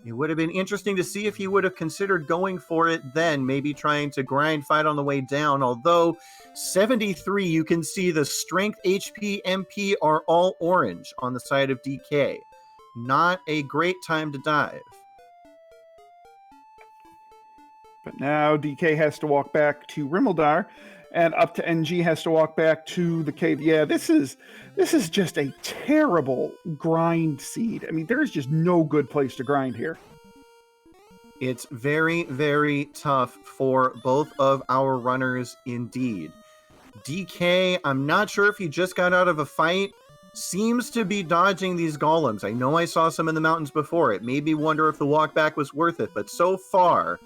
It would have been interesting to see if he would have considered going for it then, maybe trying to grind fight on the way down. Although 73, you can see the strength, HP, MP are all orange on the side of DK. Not a great time to dive. But now DK has to walk back to Rimmildar, and up2ng has to walk back to the cave. Yeah, this is just a terrible grind seed. I mean, there's just no good place to grind here. It's very, very tough for both of our runners indeed. DK, I'm not sure if he just got out of a fight, seems to be dodging these golems. I know I saw some in the mountains before. It made me wonder if the walk back was worth it, but so far,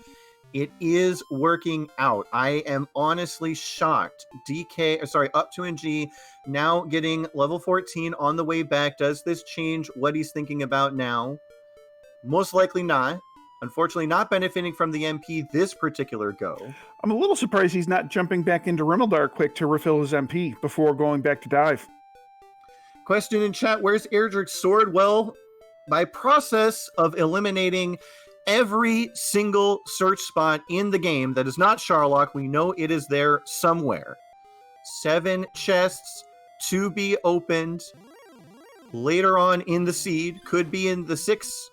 it is working out. I am honestly shocked. up2ng now getting level 14 on the way back. Does this change what he's thinking about now? Most likely not. Unfortunately, not benefiting from the MP this particular go. I'm a little surprised he's not jumping back into Rimmeldar quick to refill his MP before going back to dive. Question in chat, where's Erdrick's sword? Well, by process of eliminating every single search spot in the game that is not Charlock, we know it is there somewhere. 7 chests to be opened later on in the seed. Could be in the 6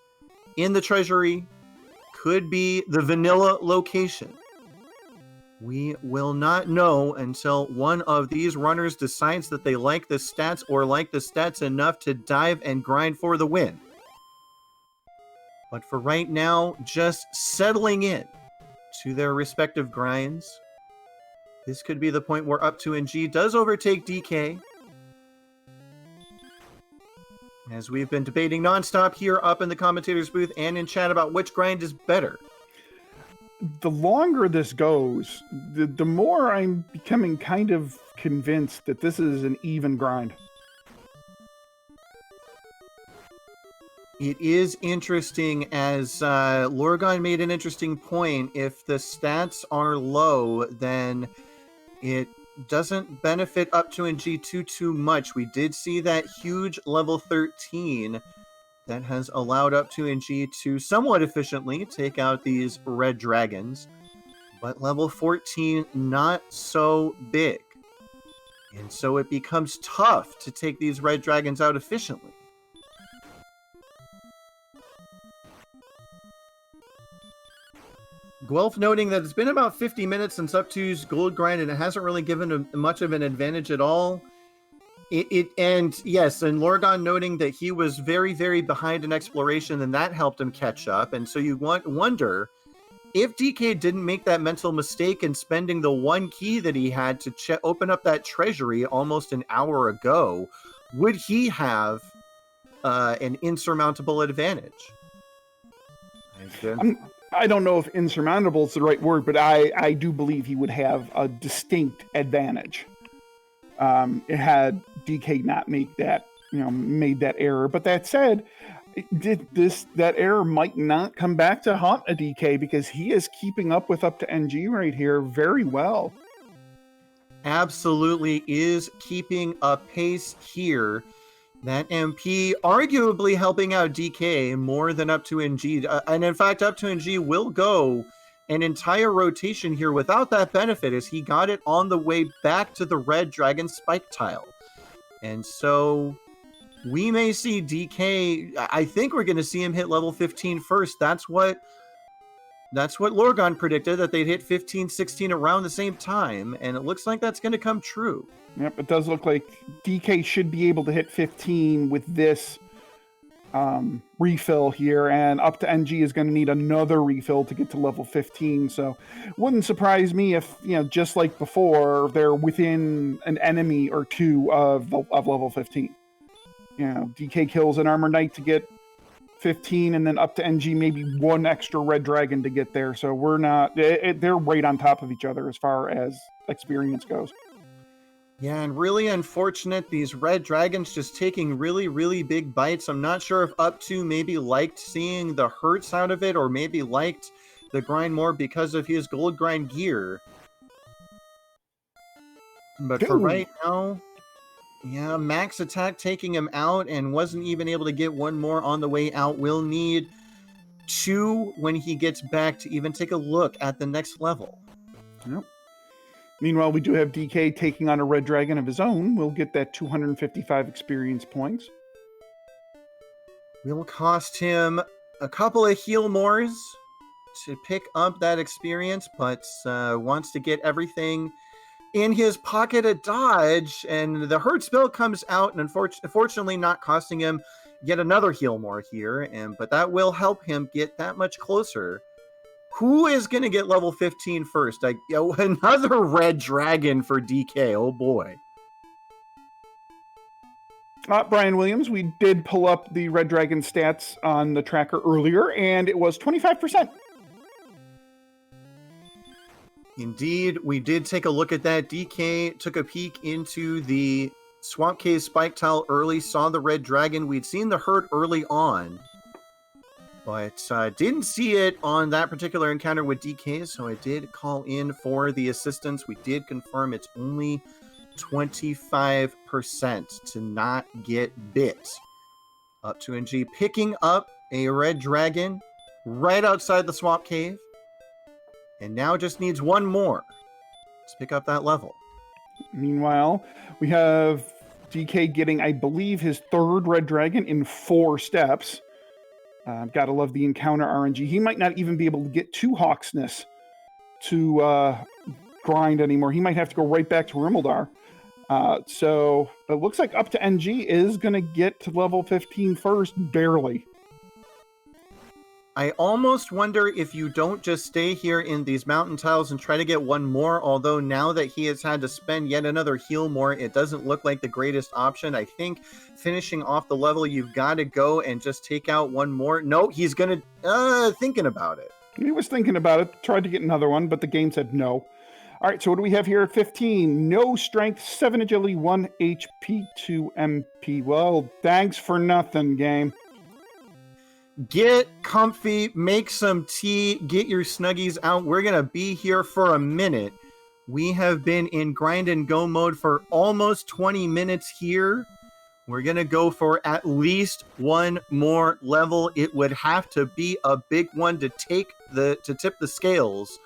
in the treasury. Could be the vanilla location. We will not know until one of these runners decides that they like the stats or like the stats enough to dive and grind for the win. But for right now, just settling in to their respective grinds. This could be the point where up2ng does overtake DK. As we've been debating nonstop here up in the commentator's booth and in chat about which grind is better. The longer this goes, the more I'm becoming kind of convinced that this is an even grind. It is interesting, as Lorgon made an interesting point. If the stats are low, then it doesn't benefit up2ng too much. We did see that huge level 13 that has allowed up2ng to somewhat efficiently take out these red dragons, but level 14 not so big, and so it becomes tough to take these red dragons out efficiently. Guelph noting that it's been about 50 minutes since up2's gold grind, and it hasn't really given much of an advantage at all. And yes, and Lorgon noting that he was very, very behind in exploration, and that helped him catch up. And so you wonder if DK didn't make that mental mistake in spending the one key that he had to open up that treasury almost an hour ago, would he have an insurmountable advantage? I don't know if insurmountable is the right word, but I do believe he would have a distinct advantage. It had DK not make that, made that error. But that said, that error might not come back to haunt a DK, because he is keeping up with up2ng right here very well. Absolutely is keeping a pace here. That MP arguably helping out DK more than up2ng. And in fact, up2ng will go an entire rotation here without that benefit, as he got it on the way back to the red dragon spike tile. And so we may see DK, I think we're going to see him hit level 15 first. That's what Lorgon predicted, that they'd hit 15, 16 around the same time, and it looks like that's going to come true. Yep, it does look like DK should be able to hit 15 with this refill here, and up2ng is going to need another refill to get to level 15. So wouldn't surprise me if, just like before, they're within an enemy or two of level 15. DK kills an armor knight to get 15, and then up2ng maybe one extra red dragon to get there. So we're not, they're right on top of each other as far as experience goes. Yeah, and really unfortunate, these red dragons just taking really, really big bites. I'm not sure if up2 maybe liked seeing the hurts out of it, or maybe liked the grind more because of his gold grind gear. But for right now, yeah, max attack taking him out, and wasn't even able to get one more on the way out. Will need 2 when he gets back to even take a look at the next level. Yep. Meanwhile, we do have DK taking on a red dragon of his own. We'll get that 255 experience points. Will cost him a couple of heal mores to pick up that experience, but wants to get everything in his pocket a dodge, and the hurt spell comes out, and unfortunately not costing him yet another heal more here, but that will help him get that much closer. Who is going to get level 15 first? Another red dragon for DK. Oh, boy. Brian Williams, we did pull up the red dragon stats on the tracker earlier, and it was 25%. Indeed, we did take a look at that. DK took a peek into the Swamp Cave spike tile early, saw the red dragon. We'd seen the hurt early on. but didn't see it on that particular encounter with DK, so I did call in for the assistance. We did confirm it's only 25% to not get bit. up2ng picking up a red dragon right outside the swamp cave, and now just needs one more to pick up that level. Meanwhile, we have DK getting, I believe, his third red dragon in 4 steps. Gotta love the encounter RNG. He might not even be able to get to Hawksness to grind anymore. He might have to go right back to Rimmeldar. So it looks like up2ng is going to get to level 15 first, barely. I almost wonder if you don't just stay here in these mountain tiles and try to get one more, although now that he has had to spend yet another heal more, it doesn't look like the greatest option. I think finishing off the level, you've got to go and just take out one more. No, he's going to, thinking about it. He was thinking about it, tried to get another one, but the game said no. All right, so what do we have here at 15? No strength, 7 agility, 1 HP, 2 MP. Well, thanks for nothing, game. Get comfy, make some tea, get your snuggies out. We're going to be here for a minute. We have been in grind and go mode for almost 20 minutes here. We're going to go for at least one more level. It would have to be a big one to tip the scales.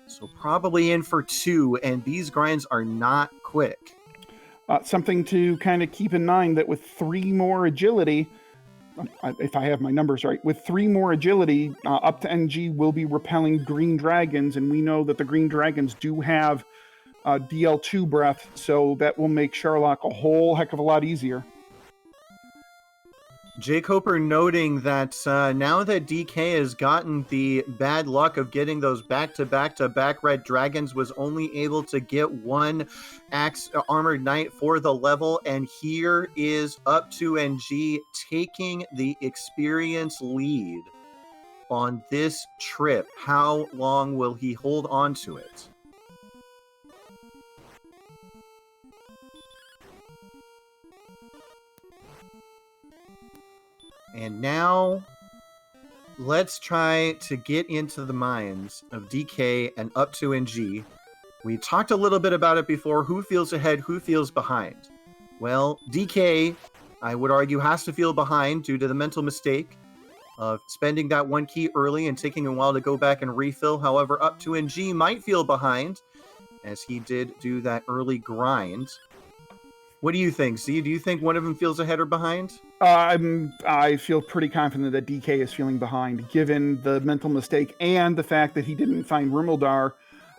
So probably in for 2, and these grinds are not quick. Something to kind of keep in mind that with 3 more agility, if I have my numbers right, with 3 more agility, up2ng will be repelling green dragons, and we know that the green dragons do have DL2 breath, so that will make Sherlock a whole heck of a lot easier. Jake Hoper noting that now that DK has gotten the bad luck of getting those back-to-back-to-back red dragons, was only able to get 1 armored knight for the level, and here is up2ng taking the experience lead on this trip. How long will he hold on to it? And now, let's try to get into the minds of DK and up2ng. We talked a little bit about it before. Who feels ahead? Who feels behind? Well, DK, I would argue, has to feel behind due to the mental mistake of spending that 1 key early and taking a while to go back and refill. However, up2ng might feel behind, as he did do that early grind. What do you think, Z? Do you think one of them feels ahead or behind? I feel pretty confident that DK is feeling behind, given the mental mistake and the fact that he didn't find Rimmeldar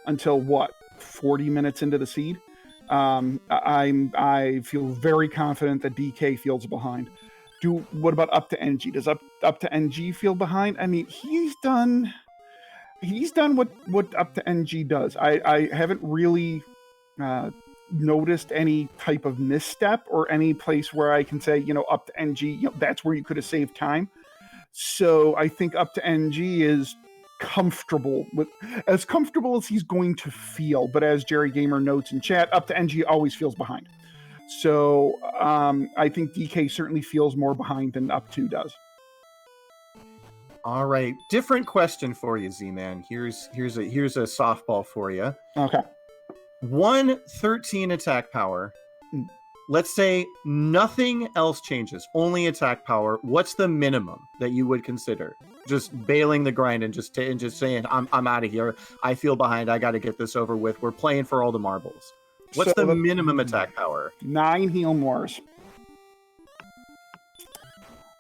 until, 40 minutes into the seed? I feel very confident that DK feels behind. What about up2ng? Does up2ng feel behind? I mean, he's done what up2ng does. I haven't really noticed any type of misstep or any place where I can say, up2ng, that's where you could have saved time. So I think up2ng is as comfortable as he's going to feel. But as Jerry Gamer notes in chat, up2ng always feels behind. So I think DK certainly feels more behind than up2 does. All right, different question for you, Z-Man. Here's a softball for you. Okay. 113 attack power. Let's say nothing else changes, only attack power. What's the minimum that you would consider? Just bailing the grind and just saying, I'm out of here. I feel behind. I got to get this over with. We're playing for all the marbles. What's the minimum attack power? 9 heal mores.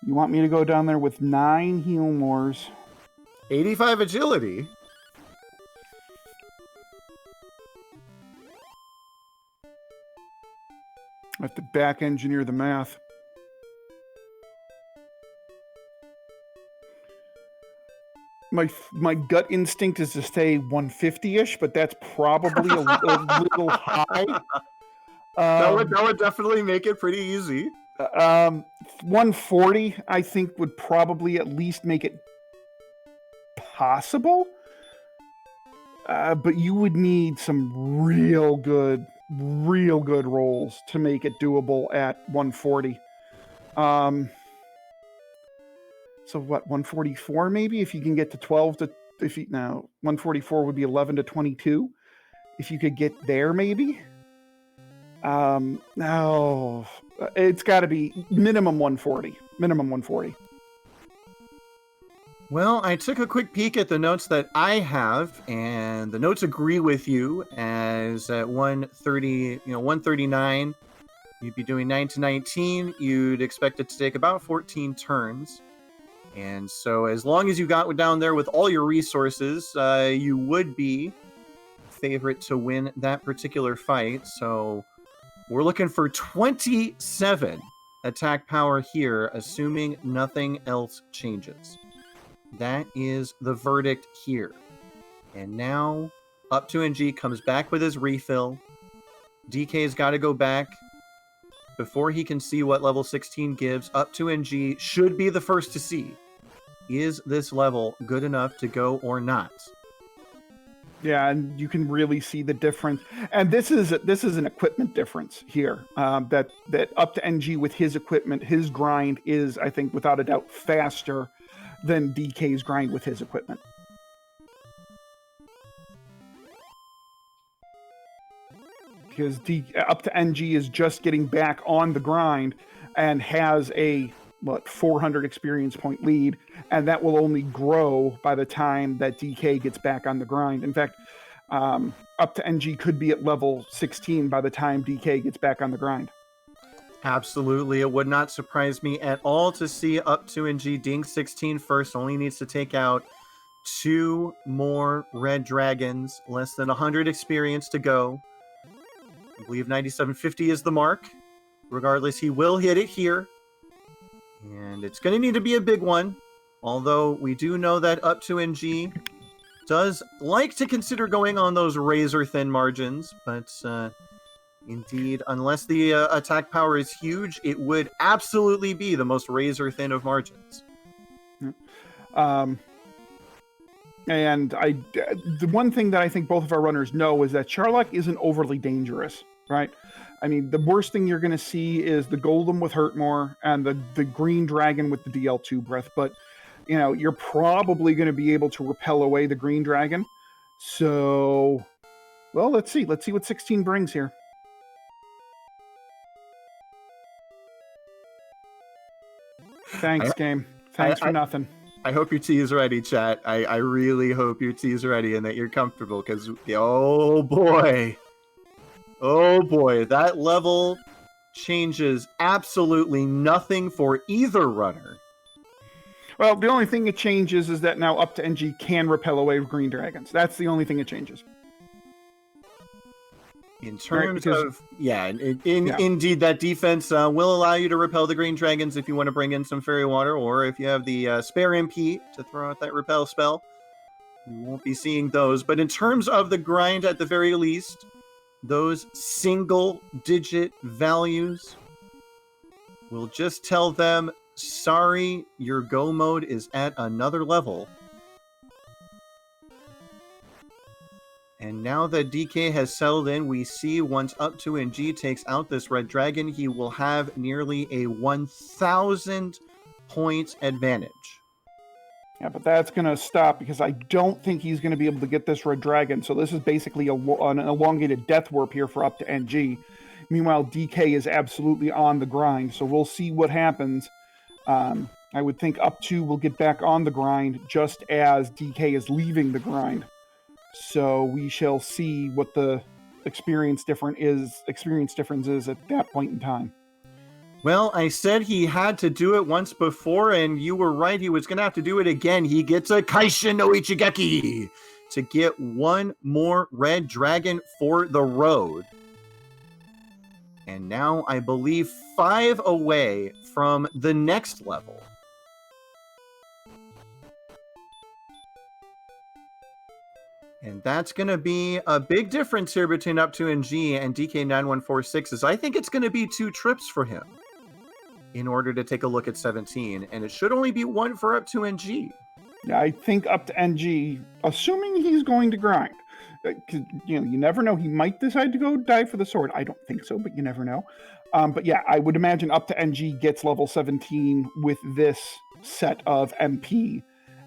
You want me to go down there with 9 heal mores? 85 agility. I have to back engineer the math. My gut instinct is to say 150-ish, but that's probably a little high. That would definitely make it pretty easy. 140, I think, would probably at least make it possible. But you would need some real good rolls to make it doable at 140. So what, 144 maybe? If you can get to 12 to, if you, no, 144 would be 11 to 22. If you could get there maybe? No, it's got to be minimum 140. Minimum 140. Well, I took a quick peek at the notes that I have, and the notes agree with you, as at 130, 139, you'd be doing 9 to 19. You'd expect it to take about 14 turns. And so as long as you got down there with all your resources, you would be favorite to win that particular fight. So we're looking for 27 attack power here, assuming nothing else changes. That is the verdict here. And now up2ng comes back with his refill. DK's got to go back before he can see what level 16 gives. up2ng should be the first to see. Is this level good enough to go or not? Yeah, and you can really see the difference. And this is an equipment difference here. That up2ng with his equipment, his grind is, I think, without a doubt, faster than DK's grind with his equipment. Because up2ng is just getting back on the grind and has a 400 experience point lead, and that will only grow by the time that DK gets back on the grind. In fact, up2ng could be at level 16 by the time DK gets back on the grind. Absolutely. It would not surprise me at all to see up2ng ding 16 first. Only needs to take out 2 more red dragons. Less than 100 experience to go. I believe 9750 is the mark. Regardless, he will hit it here. And it's going to need to be a big one. Although we do know that up2ng does like to consider going on those razor-thin margins. But indeed, unless the attack power is huge, it would absolutely be the most razor-thin of margins. And the one thing that I think both of our runners know is that Charlock isn't overly dangerous, right? I mean, the worst thing you're going to see is the Golem with Hurtmore and the Green Dragon with the DL2 breath. But, you're probably going to be able to repel away the Green Dragon. So, well, let's see. Let's see what 16 brings here. Thanks, game. Thanks for nothing. I hope your tea is ready, chat. I really hope your tea is ready and that you're comfortable, because, oh boy, that level changes absolutely nothing for either runner. Well, the only thing it changes is that now up2ng can repel away green dragons. That's the only thing it changes. In terms of, indeed, that defense will allow you to repel the green dragons if you want to bring in some fairy water, or if you have the spare MP to throw out that repel spell. You won't be seeing those. But in terms of the grind, at the very least, those single-digit values will just tell them, sorry, your go mode is at another level. And now that DK has settled in, we see once up2ng takes out this red dragon, he will have nearly a 1,000 point advantage. Yeah, but that's going to stop because I don't think he's going to be able to get this red dragon. So this is basically an elongated death warp here for up2ng. Meanwhile, DK is absolutely on the grind. So we'll see what happens. I would think up2 will get back on the grind just as DK is leaving the grind. So we shall see what the experience difference is at that point in time. Well, I said he had to do it once before, and you were right. He was going to have to do it again. He gets a Kaishin no Ichigeki to get one more red dragon for the road. And now I believe 5 away from the next level. And that's going to be a big difference here between up2ng and dk9146, is I think it's going to be 2 trips for him in order to take a look at 17. And it should only be 1 for up2ng. Yeah, I think up2ng, assuming he's going to grind, you never know. He might decide to go dive for the sword. I don't think so, but you never know. But yeah, I would imagine up to NG gets level 17 with this set of MP.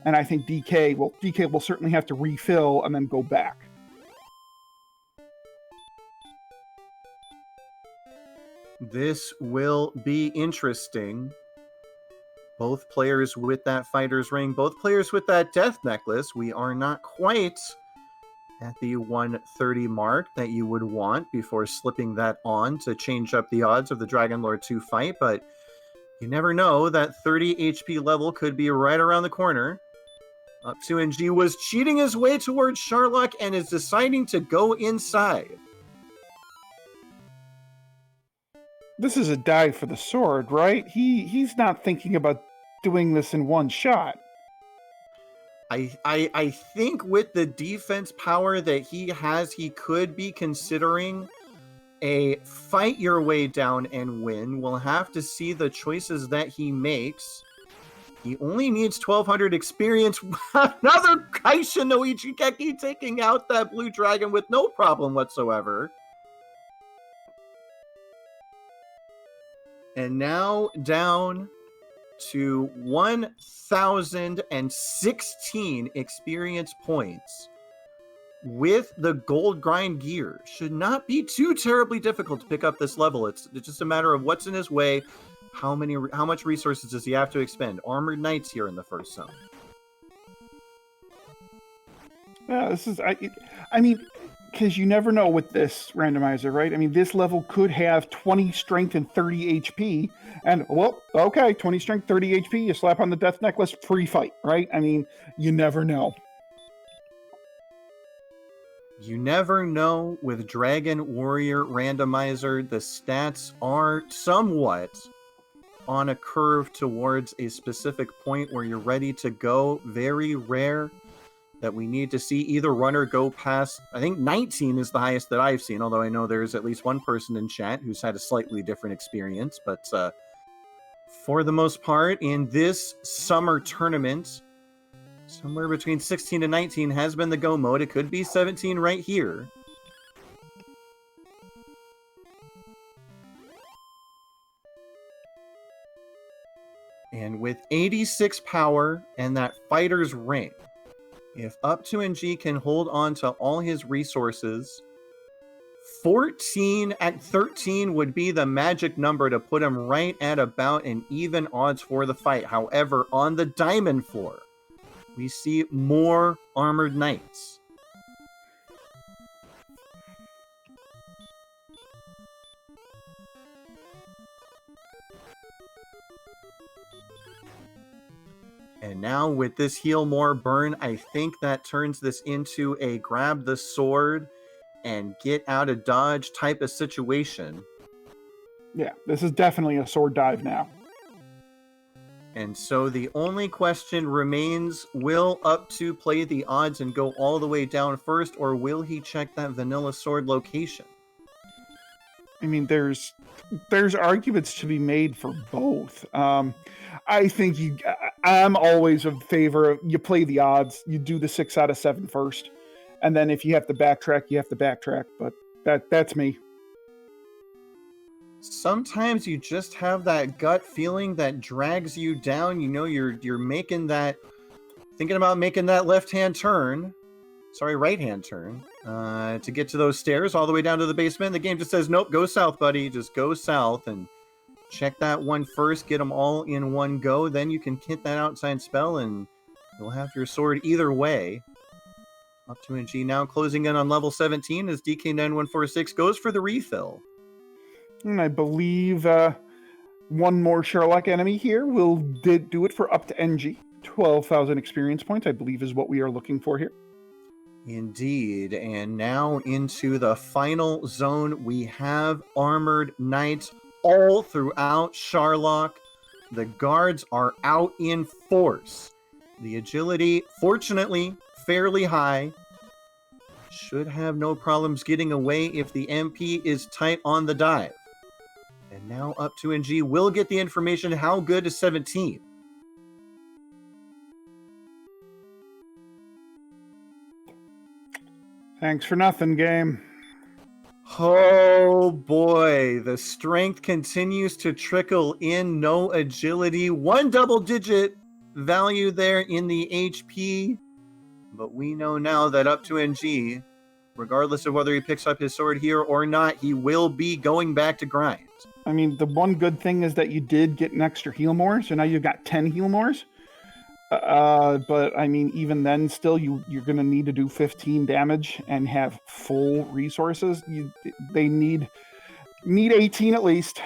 And I think DK will certainly have to refill and then go back. This will be interesting. Both players with that fighter's ring, both players with that death necklace. We are not quite at the 130 mark that you would want before slipping that on to change up the odds of the Dragon Lord 2 fight, but you never know. That 30 HP level could be right around the corner. up2ng was cheating his way towards Sharlock and is deciding to go inside. This is a dive for the sword, right? He's not thinking about doing this in one shot. I think with the defense power that he has, he could be considering a fight your way down and win. We'll have to see the choices that he makes. He only needs 1200 experience. Another Kaisha no Ichigeki taking out that blue dragon with no problem whatsoever. And now down to 1016 experience points with the gold grind gear. Should not be too terribly difficult to pick up this level. It's just a matter of what's in his way. How much resources does he have to expend? Armored Knights here in the first zone. Yeah, this is I mean, because you never know with this randomizer, right? I mean, this level could have 20 strength and 30 HP, and well, okay, 20 strength, 30 HP, you slap on the death necklace, free fight, right? I mean, you never know. You never know with Dragon Warrior Randomizer. The stats are somewhat on a curve towards a specific point where you're ready to go. Very rare that we need to see either runner go past. I think 19 is the highest that I've seen, although I know there's at least one person in chat who's had a slightly different experience. But for the most part, in this summer tournament, somewhere between 16 and 19 has been the go mode. It could be 17 right here. And with 86 power and that fighter's ring, if up2ng can hold on to all his resources, 14 at 13 would be the magic number to put him right at about an even odds for the fight. However, on the diamond floor, we see more armored knights. And now with this heal more burn, I think that turns this into a grab the sword and get out of dodge type of situation. Yeah, this is definitely a sword dive now. And so the only question remains, will up2 play the odds and go all the way down first, or will he check that vanilla sword location? I mean, there's arguments to be made for both. I think I'm always in favor of you play the odds, you do the 6 out of 7 first, and then if you have to backtrack, you have to backtrack. But that's me. Sometimes you just have that gut feeling that drags you down. You know, you're making that, thinking about making that right-hand turn, to get to those stairs all the way down to the basement. The game just says, nope, go south, buddy. Just go south and check that one first. Get them all in one go. Then you can hit that outside spell and you'll have your sword either way. up2ng now closing in on level 17 as dk9146 goes for the refill. And I believe one more Sherlock enemy here will do it for up2ng. 12,000 experience points, I believe, is what we are looking for here. Indeed. And now into the final zone, we have armored knights all throughout Sharlock. The guards are out in force. The agility, fortunately, fairly high. Should have no problems getting away if the MP is tight on the dive. And now up2ng will get the information. How good is 17? Thanks for nothing, game. Oh boy, the strength continues to trickle in. No agility. One double-digit value there in the HP. But we know now that up2ng, regardless of whether he picks up his sword here or not, he will be going back to grind. I mean, the one good thing is that you did get an extra heal more, so now you've got 10 heal mores. But I mean, even then, still, you're going to need to do 15 damage and have full resources. They need 18 at least.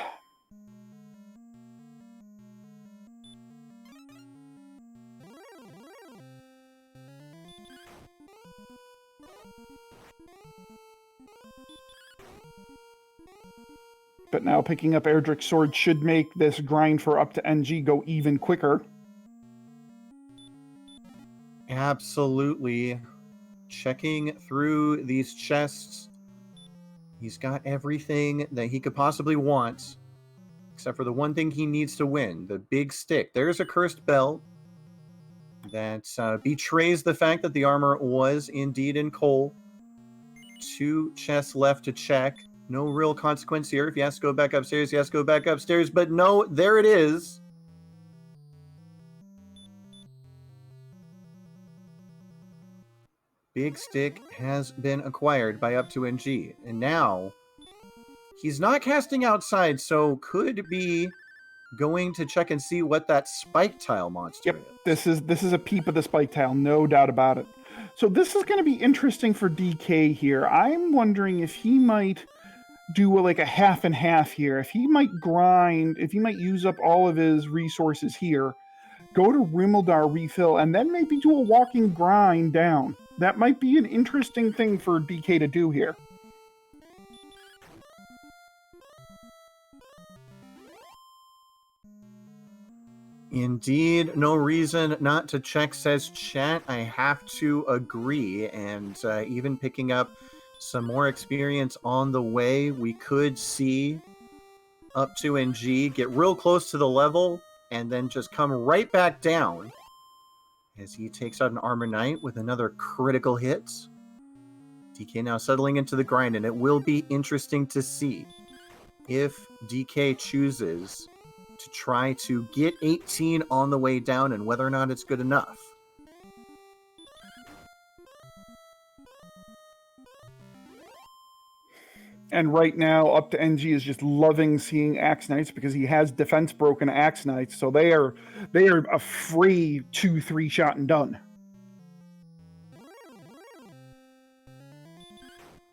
But now picking up Erdrick's sword should make this grind for up2ng go even quicker. Absolutely. Checking through these chests. He's got everything that he could possibly want, except for the one thing he needs to win, the big stick. There's a cursed belt that betrays the fact that the armor was indeed in coal. 2 chests left to check. No real consequence here. If he has to go back upstairs, he has to go back upstairs. But no, there it is. Big stick has been acquired by up2ng. And now, he's not casting outside, so could be going to check and see what that spike tile monster is. This is a peep of the spike tile, no doubt about it. So this is going to be interesting for DK here. I'm wondering if he might do like a half and half here. If he might grind, if he might use up all of his resources here, go to Rimildar refill, and then maybe do a walking grind down. That might be an interesting thing for DK to do here. Indeed, no reason not to check, says chat. I have to agree. And even picking up some more experience on the way, we could see up2ng get real close to the level and then just come right back down as he takes out an Armor Knight with another critical hit. DK now settling into the grind, and it will be interesting to see if DK chooses to try to get 18 on the way down and whether or not it's good enough. And right now, up2ng is just loving seeing Axe Knights because he has defense broken Axe Knights, so they are a free 2-3 shot and done.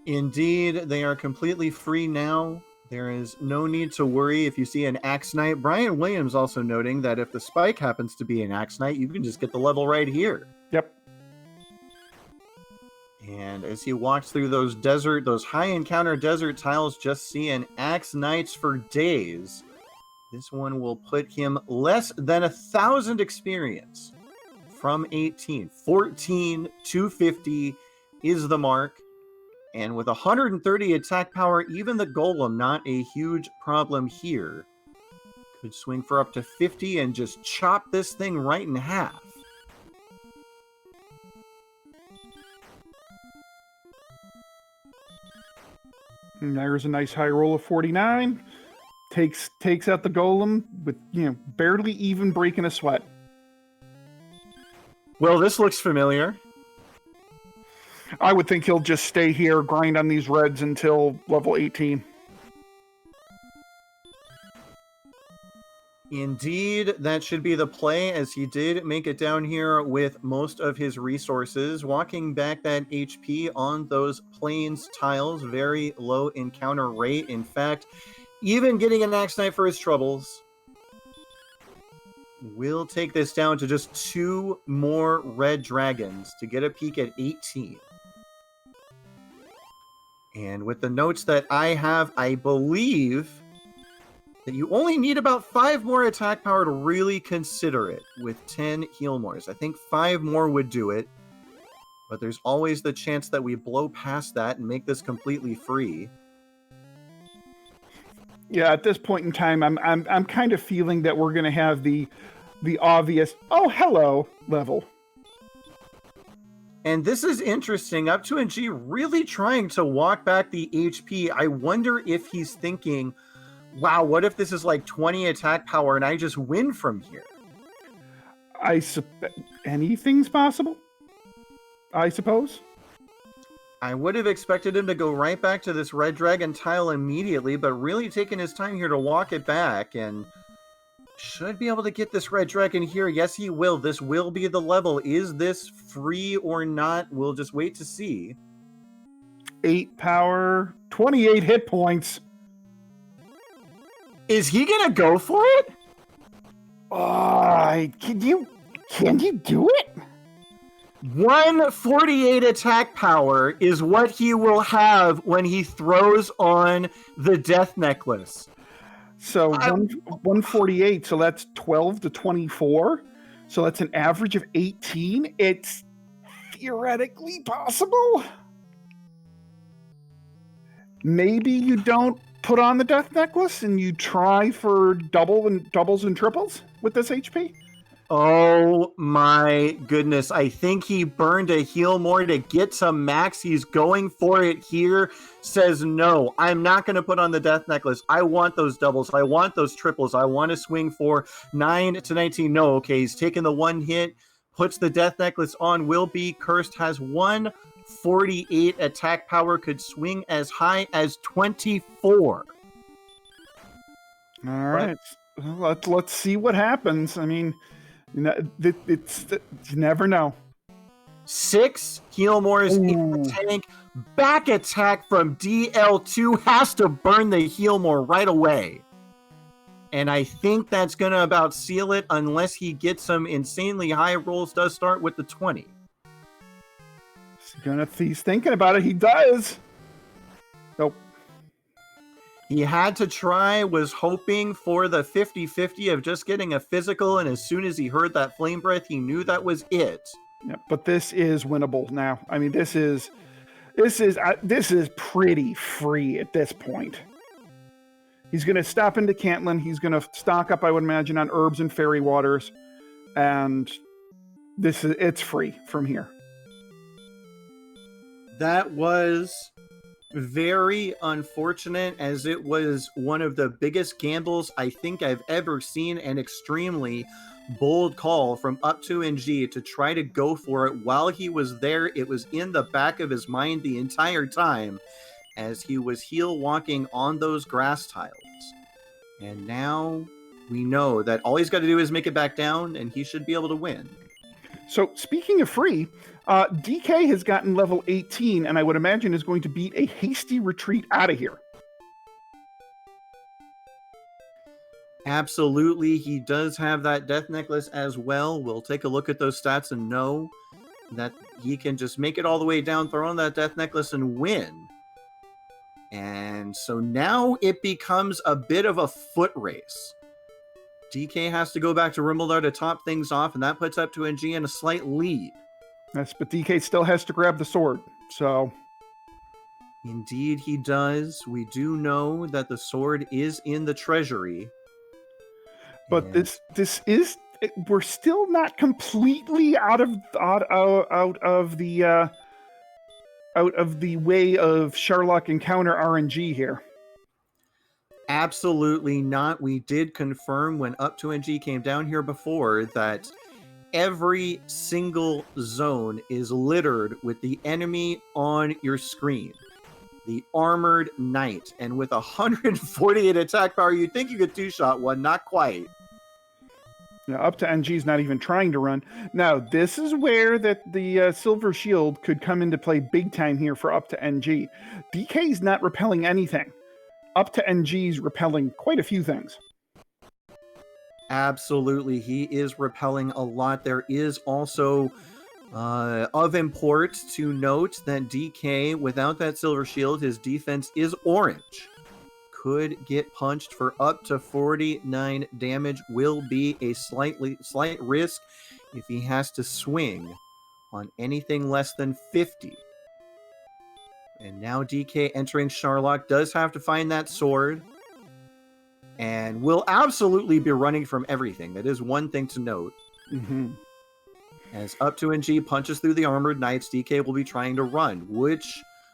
Indeed, they are completely free now. There is no need to worry if you see an Axe Knight. Brian Williams also noting that if the spike happens to be an Axe Knight, you can just get the level right here. Yep. And as he walks through those high encounter desert tiles, just seeing Axe Knights for days. This one will put him less than 1,000 experience from 18. 14,250 is the mark. And with 130 attack power, even the Golem, not a huge problem here. Could swing for up to 50 and just chop this thing right in half. And there's a nice high roll of 49. Takes out the Golem with, barely even breaking a sweat. Well, this looks familiar. I would think he'll just stay here, grind on these reds until level 18. Indeed, that should be the play, as he did make it down here with most of his resources. Walking back that HP on those plains tiles, very low encounter rate. In fact, even getting an Axe Knight for his troubles. We'll take this down to just 2 more red dragons to get a peek at 18. And with the notes that I have, I believe that you only need about 5 more attack power to really consider it with 10 heal mores. I think 5 more would do it, but there's always the chance that we blow past that and make this completely free. Yeah, at this point in time, I'm kind of feeling that we're going to have the obvious, oh, hello level. And this is interesting. up2ng really trying to walk back the HP. I wonder if he's thinking, wow, what if this is like 20 attack power and I just win from here? Anything's possible, I suppose. I would have expected him to go right back to this red dragon tile immediately, but really taking his time here to walk it back, and should be able to get this red dragon here. Yes, he will. This will be the level. Is this free or not? We'll just wait to see. 8 power, 28 hit points. Is he gonna go for it? Can you do it? 148 attack power is what he will have when he throws on the death necklace. So 148, so that's 12 to 24. So that's an average of 18. It's theoretically possible. Maybe you don't put on the death necklace and you try for doubles and triples with this HP. Oh my goodness. I think he burned a heal more to get some max. He's going for it here. Says, no, I'm not going to put on the death necklace. I want those doubles. I want those triples. I want to swing for 9 to 19. No, okay, he's taking the one hit, puts the death necklace on, will be cursed, has 148 attack power, could swing as high as 24. All right. Let's see what happens. I mean, you never know. 6 heal mores in the tank. Back attack from DL2 has to burn the heal more right away. And I think that's going to about seal it unless he gets some insanely high rolls. Does start with the 20. He's thinking about it. He does. Nope. He had to try, was hoping for the 50-50 of just getting a physical, and as soon as he heard that flame breath, he knew that was it. Yeah, but this is winnable now. I mean, this is pretty free at this point. He's going to stop into Cantlin. He's going to stock up, I would imagine, on herbs and fairy waters, and it's free from here. That was very unfortunate, as it was one of the biggest gambles I think I've ever seen, an extremely bold call from up2ng to try to go for it while he was there. It was in the back of his mind the entire time as he was heel walking on those grass tiles. And now we know that all he's got to do is make it back down and he should be able to win. So speaking of free, DK has gotten level 18, and I would imagine is going to beat a hasty retreat out of here. Absolutely. He does have that death necklace as well. We'll take a look at those stats and know that he can just make it all the way down, throw on that death necklace, and win. And so now it becomes a bit of a foot race. DK has to go back to Rimbledar to top things off, and that puts up2ng in a slight lead. Yes, but DK still has to grab the sword, so... Indeed he does. We do know that the sword is in the treasury. But this is... We're still not completely out of the way of Sherlock encounter RNG here. Absolutely not. We did confirm when up2ng came down here before that every single zone is littered with the enemy on your screen. The Armored Knight. And with 148 attack power, you'd think you could two-shot one. Not quite. Yeah, up2ng's not even trying to run. Now, this is where the Silver Shield could come into play big time here for up2ng. DK's not repelling anything. up2ng's repelling quite a few things. Absolutely. He is repelling a lot. There is also of import to note that DK, without that Silver Shield, his defense is orange. Could get punched for up to 49 damage. Will be a slight risk if he has to swing on anything less than 50. And now DK entering Sherlock does have to find that sword. And will absolutely be running from everything. That is one thing to note. Mm-hmm. As up2ng punches through the armored knights, DK will be trying to run.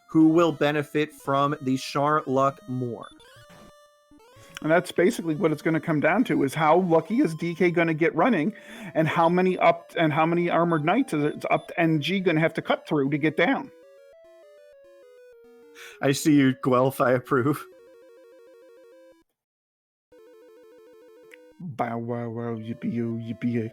Who will benefit from the Char luck more? And that's basically what it's going to come down to: is how lucky is DK going to get running, and how many armored knights is up2ng going to have to cut through to get down. I see you, Guelph. I approve. Bow wow wow yippee.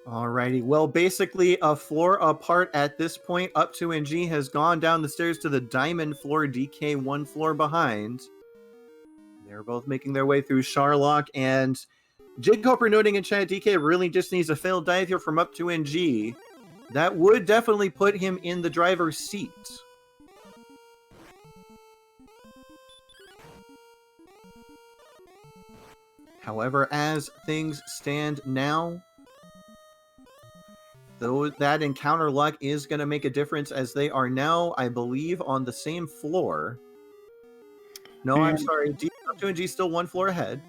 Alrighty, well, basically a floor apart at this point. up2ng has gone down the stairs to the diamond floor, DK one floor behind. They're both making their way through Charlock, and Jig Cooper noting in chat, DK really just needs a failed dive here from up2ng. That would definitely put him in the driver's seat. However, as things stand now, though that encounter luck is going to make a difference, as they are now, I believe, on the same floor. No, I'm sorry. up2ng still one floor ahead.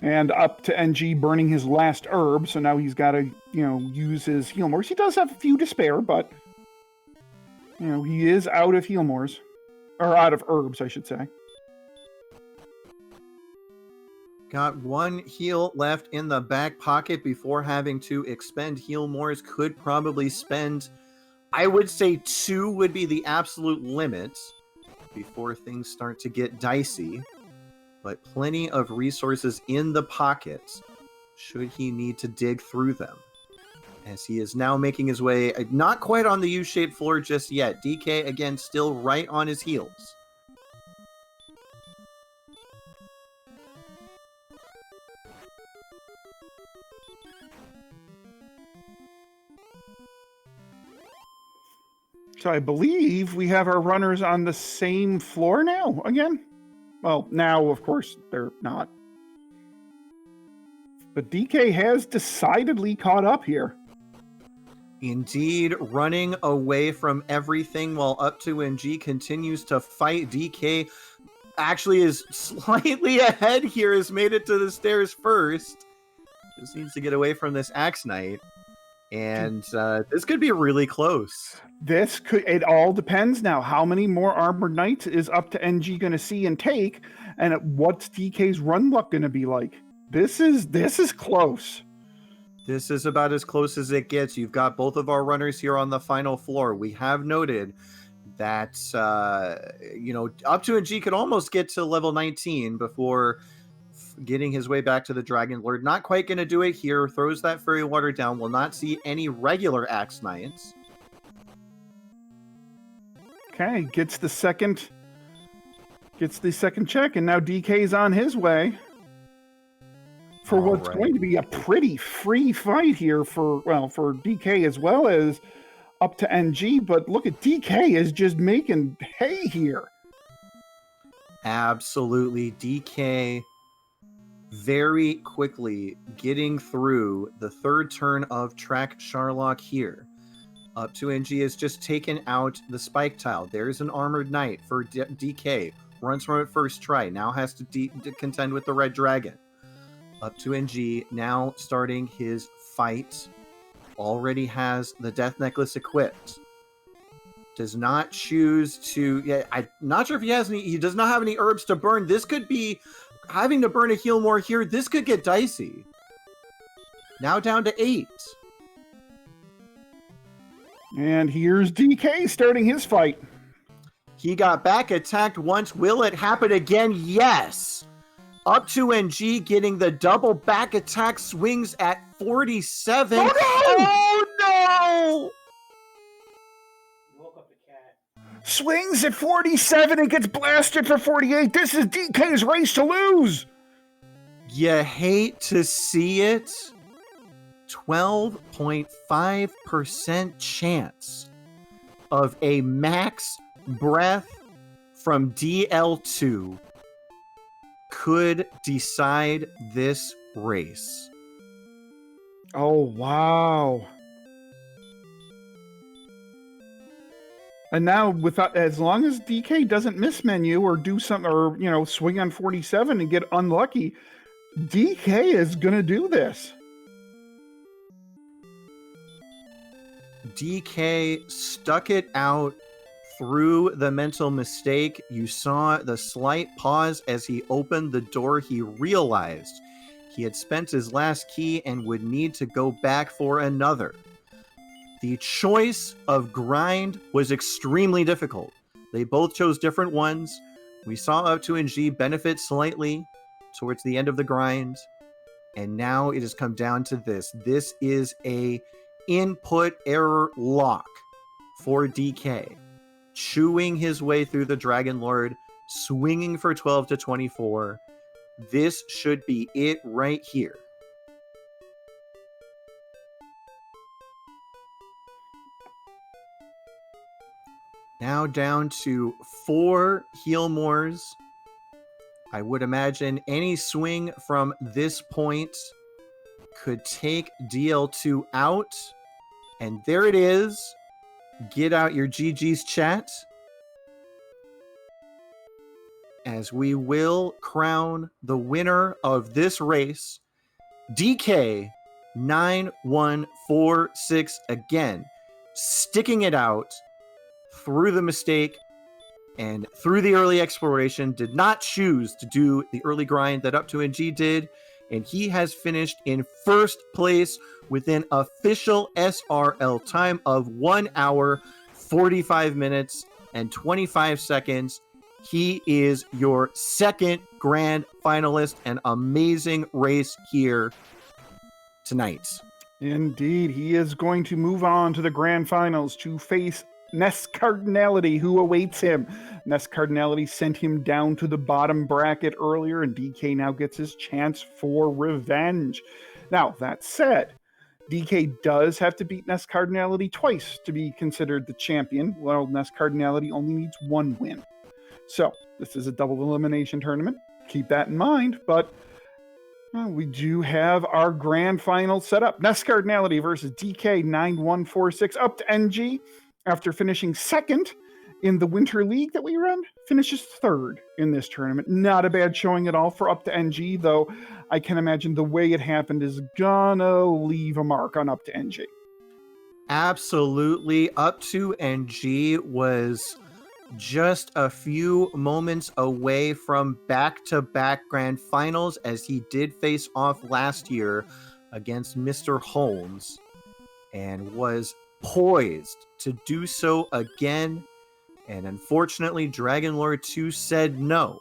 And up2ng burning his last herb, so now he's got to, use his heal mores. He does have a few to spare, but, he is out of heal mores. Or out of herbs, I should say. Got one heal left in the back pocket before having to expend heal mores. Could probably spend, I would say 2 would be the absolute limit before things start to get dicey. But plenty of resources in the pockets should he need to dig through them. As he is now making his way, not quite on the U-shaped floor just yet. DK, again, still right on his heels. So I believe we have our runners on the same floor now, again. Well, now, of course, they're not. But DK has decidedly caught up here. Indeed, running away from everything while up2ng continues to fight. DK actually is slightly ahead here, has made it to the stairs first. Just needs to get away from this Axe Knight. And this could be really close. It all depends now. How many more armored knights is up2ng going to see and take? And what's DK's run luck going to be like? This is close. This is about as close as it gets. You've got both of our runners here on the final floor. We have noted that, up2ng could almost get to level 19 before getting his way back to the Dragon Lord. Not quite going to do it here. Throws that fairy water down. Will not see any regular Axe Knights. Okay, gets the second check, and now DK's on his way for what's going to be a pretty free fight here for DK as well as up2ng. But look at DK is just making hay here. Absolutely. DK very quickly getting through the third turn of Track Charlock here. up2ng has just taken out the spike tile. There's an armored knight for DK. Runs from it first try. Now has to contend with the red dragon. up2ng now starting his fight. Already has the death necklace equipped. Does not choose to... Yeah, I'm not sure if he has any... He does not have any herbs to burn. This could be... Having to burn a heal more here, this could get dicey. Now down to 8. And here's DK starting his fight. He got back attacked once. Will it happen again? Yes! up2ng getting the double back attack, swings at 47. Oh no! Swings at 47 and gets blasted for 48. This is DK's race to lose. You hate to see it. 12.5% chance of a max breath from DL2 could decide this race. Oh, wow. And now, as long as DK doesn't miss menu or do something, or swing on 47 and get unlucky, DK is gonna do this. DK stuck it out through the mental mistake. You saw the slight pause as he opened the door. He realized he had spent his last key and would need to go back for another. The choice of grind was extremely difficult. They both chose different ones. We saw up2ng benefit slightly towards the end of the grind. And now it has come down to this. This is a input error lock for DK. Chewing his way through the Dragon Lord, swinging for 12 to 24. This should be it right here. Now down to 4 Healmores. I would imagine any swing from this point could take DL2 out. And there it is. Get out your GG's chat. As we will crown the winner of this race, dk9146 again, sticking it out through the mistake and through the early exploration, did not choose to do the early grind that up2ng did, and he has finished in first place with an official SRL time of 1 hour, 45 minutes, and 25 seconds. He is your second grand finalist. An amazing race here tonight. Indeed, he is going to move on to the grand finals to face Ness Cardinality, who awaits him. Ness Cardinality sent him down to the bottom bracket earlier, and DK now gets his chance for revenge. Now, that said, DK does have to beat Ness Cardinality twice to be considered the champion, while Ness Cardinality only needs 1 win. So, this is a double elimination tournament. Keep that in mind, but we do have our grand final set up. Ness Cardinality versus dk9146. up2ng, after finishing second in the Winter League that we run, finishes third in this tournament. Not a bad showing at all for up2ng, though I can imagine the way it happened is gonna leave a mark on up2ng. Absolutely. up2ng was just a few moments away from back-to-back grand finals, as he did face off last year against Mr. Holmes and was poised to do so again, and unfortunately Dragon Lord 2 said no,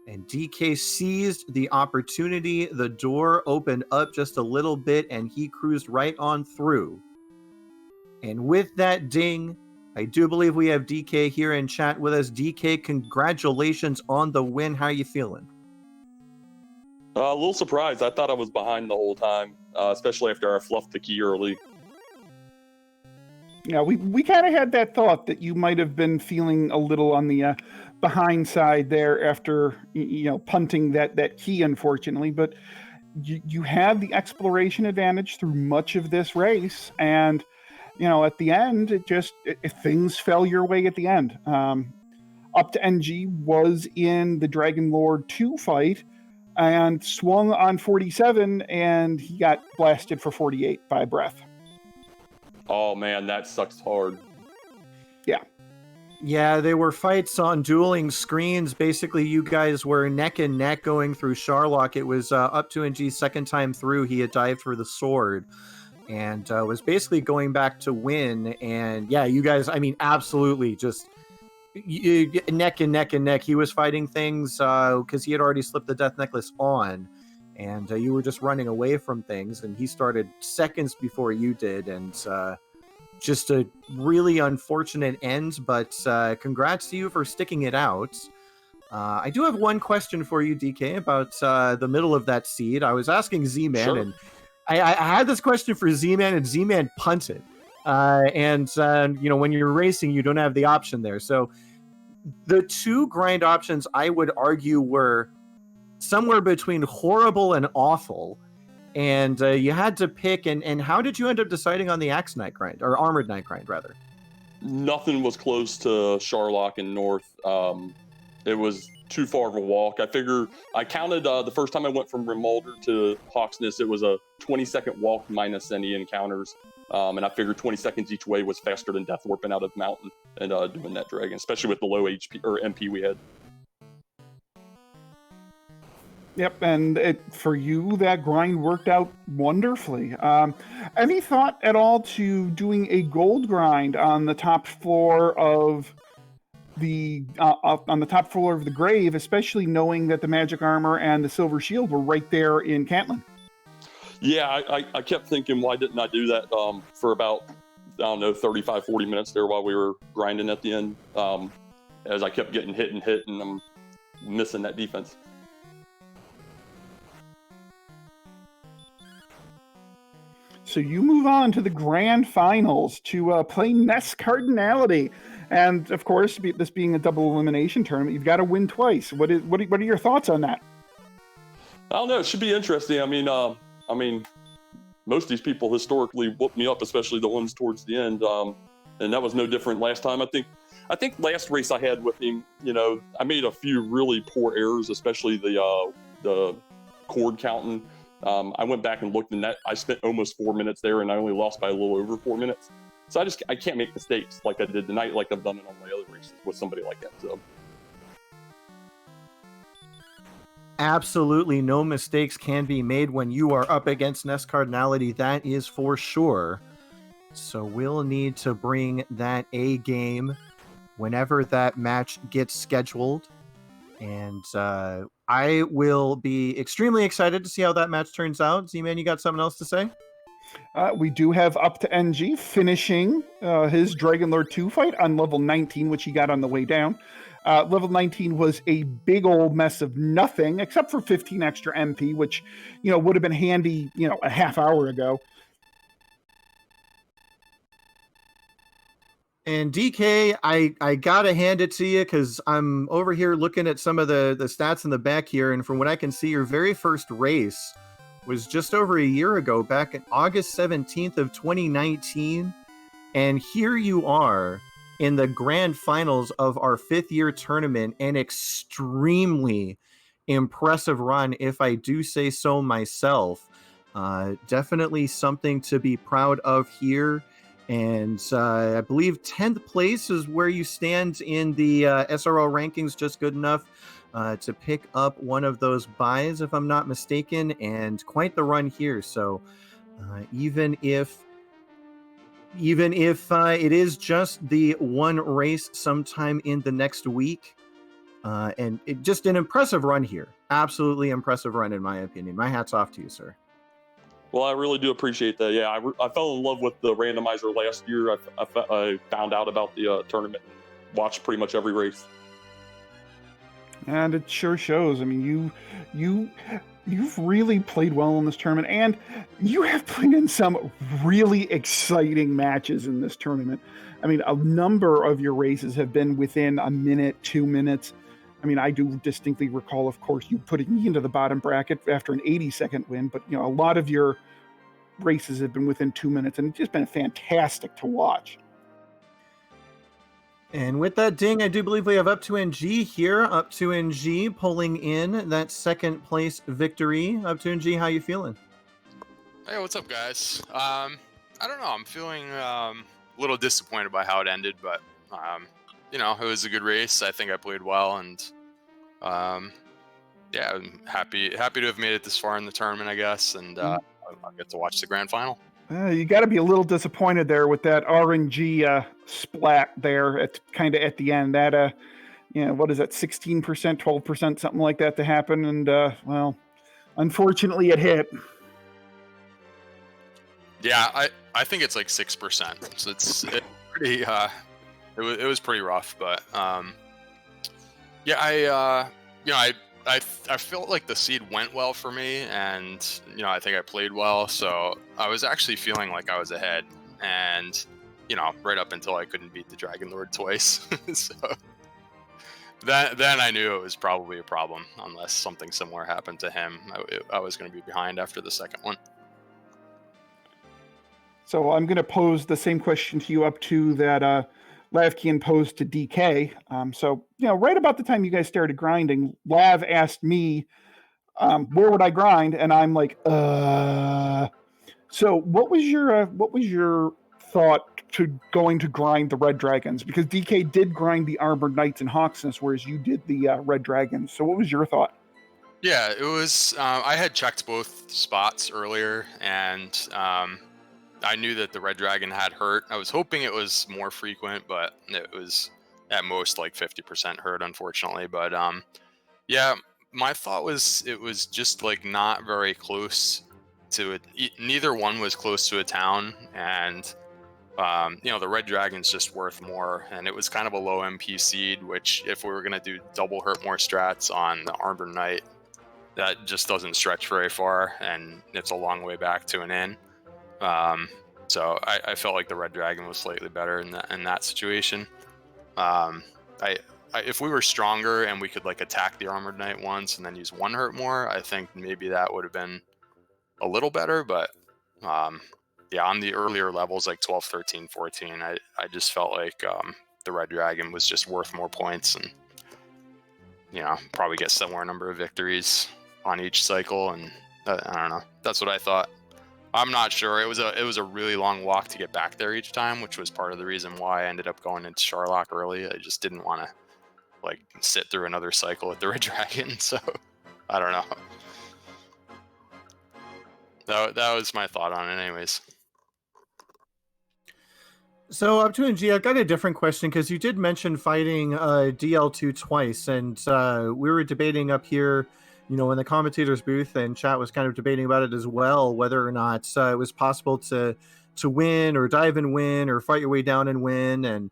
and DK seized the opportunity. The door opened up just a little bit and he cruised right on through. And with that ding, I do believe we have DK here in chat with us. DK, congratulations on the win. How are you feeling? A little surprised. I thought I was behind the whole time, especially after I fluffed the key early. Yeah, we kind of had that thought that you might have been feeling a little on the behind side there after punting that key, unfortunately. But you had the exploration advantage through much of this race, and at the end, things fell your way at the end. up2ng was in the Dragon Lord 2 fight and swung on 47, and he got blasted for 48 by breath. Oh man, that sucks hard. Yeah, they were fights on dueling screens. Basically, you guys were neck and neck going through Sharlock. It was up2ng's second time through. He had dived for the sword and was basically going back to win. And yeah, you guys, absolutely just neck and neck and neck. He was fighting things because he had already slipped the death necklace on. And you were just running away from things, and he started seconds before you did, and just a really unfortunate end, but congrats to you for sticking it out. I do have one question for you, DK, about the middle of that seed. I was asking Z-Man, Sure. and I had this question for Z-Man, and Z-Man punted. And when you're racing, you don't have the option there. So the 2 grind options, I would argue, were somewhere between horrible and awful, and you had to pick. And how did you end up deciding on the Axe Knight grind, or Armored Knight grind rather? Nothing was close to Sharlock and North. It was too far of a walk. I counted the first time I went from Remolder to Hawksness, it was a 20-second walk minus any encounters. And I figured 20 seconds each way was faster than death warping out of the mountain and doing that dragon, especially with the low HP or MP we had. Yep, and for you, that grind worked out wonderfully. Any thought at all to doing a gold grind on the top floor of the grave, especially knowing that the magic armor and the silver shield were right there in Cantlin? Yeah, I kept thinking, why didn't I do that for about, I don't know, 35, 40 minutes there while we were grinding at the end, as I kept getting hit, and I'm missing that defense. So you move on to the grand finals to play Nest Cardinality. And of course, this being a double elimination tournament, you've got to win twice. What are your thoughts on that? I don't know. It should be interesting. I mean, most of these people historically whooped me up, especially the ones towards the end. And that was no different last time. I think last race I had with him, I made a few really poor errors, especially the cord counting. I went back and looked, and that I spent almost 4 minutes there, and I only lost by a little over 4 minutes. So I can't make mistakes like I did tonight, like I've done it on my other races with somebody like that. So absolutely no mistakes can be made when you are up against Nest Cardinality. That is for sure. So we'll need to bring that A game whenever that match gets scheduled. And I will be extremely excited to see how that match turns out. Z-Man, you got something else to say? We do have up2ng finishing his Dragon Lord 2 fight on level 19, which he got on the way down. Level 19 was a big old mess of nothing, except for 15 extra MP, which, would have been handy, a half hour ago. And DK, I gotta hand it to you because I'm over here looking at some of the stats in the back here, and from what I can see, your very first race was just over a year ago, back in August 17th of 2019. And here you are in the grand finals of our 5th year tournament, an extremely impressive run, if I do say so myself. Definitely something to be proud of here. And I believe 10th place is where you stand in the SRL rankings, just good enough to pick up one of those buys, if I'm not mistaken, and quite the run here. So even if it is just the one race sometime in the next week, and just an impressive run here. Absolutely impressive run, in my opinion. My hat's off to you, sir. Well, I really do appreciate that. Yeah, I fell in love with the randomizer last year. I found out about the tournament and watched pretty much every race. And it sure shows. I mean, you've really played well in this tournament, and you have played in some really exciting matches in this tournament. I mean, a number of your races have been within a minute, 2 minutes. I mean, I do distinctly recall, of course, you putting me into the bottom bracket after an 80-second win, but, a lot of your races have been within 2 minutes, and it's just been fantastic to watch. And with that ding, I do believe we have up2ng here. up2ng pulling in that second place victory. up2ng, how you feeling? Hey, what's up, guys? I don't know. I'm feeling a little disappointed by how it ended, but it was a good race. I think I played well, and yeah, I'm happy to have made it this far in the tournament, I guess, and I'll get to watch the grand final. You got to be a little disappointed there with that RNG splat there at the end. That what is that, 16%, 12%, something like that to happen, and well, unfortunately, it hit. Yeah, I think it's like 6%, so it's pretty. It was pretty rough, but yeah, I felt like the seed went well for me, and I think I played well, so I was actually feeling like I was ahead, and right up until I couldn't beat the Dragon Lord twice. So then I knew it was probably a problem, unless something similar happened to him. I was going to be behind after the second one. So I'm going to pose the same question to you up to that Lavkian posed to DK. So, right about the time you guys started grinding, Lav asked me, where would I grind? And I'm like, So, what was your thought to going to grind the red dragons? Because DK did grind the armored knights and Hawksness, whereas you did the red dragons. So, what was your thought? Yeah, it was. I had checked both spots earlier, and I knew that the red dragon had hurt. I was hoping it was more frequent, but it was at most like 50% hurt, unfortunately. But yeah, my thought was it was just like not very close to it. Neither one was close to a town, and the red dragon's just worth more, and it was kind of a low MP seed. Which, if we were gonna do double hurt more strats on the armored knight, that just doesn't stretch very far, and it's a long way back to an inn. So I felt like the red dragon was slightly better in that situation. If we were stronger and we could like attack the armored knight once and then use one hurt more, I think maybe that would have been a little better. But yeah, on the earlier levels like 12, 13, 14, I just felt like the red dragon was just worth more points, and probably get similar number of victories on each cycle. And I don't know, that's what I thought. I'm not sure. It was a really long walk to get back there each time, which was part of the reason why I ended up going into Sherlock early. I just didn't want to like sit through another cycle with the red dragon. So I don't know. That was my thought on it anyways. So up2ng, I've got a different question, because you did mention fighting DL2 twice, and we were debating up here, in the commentators booth, and chat was kind of debating about it as well, whether or not it was possible to win or dive and win or fight your way down and win. And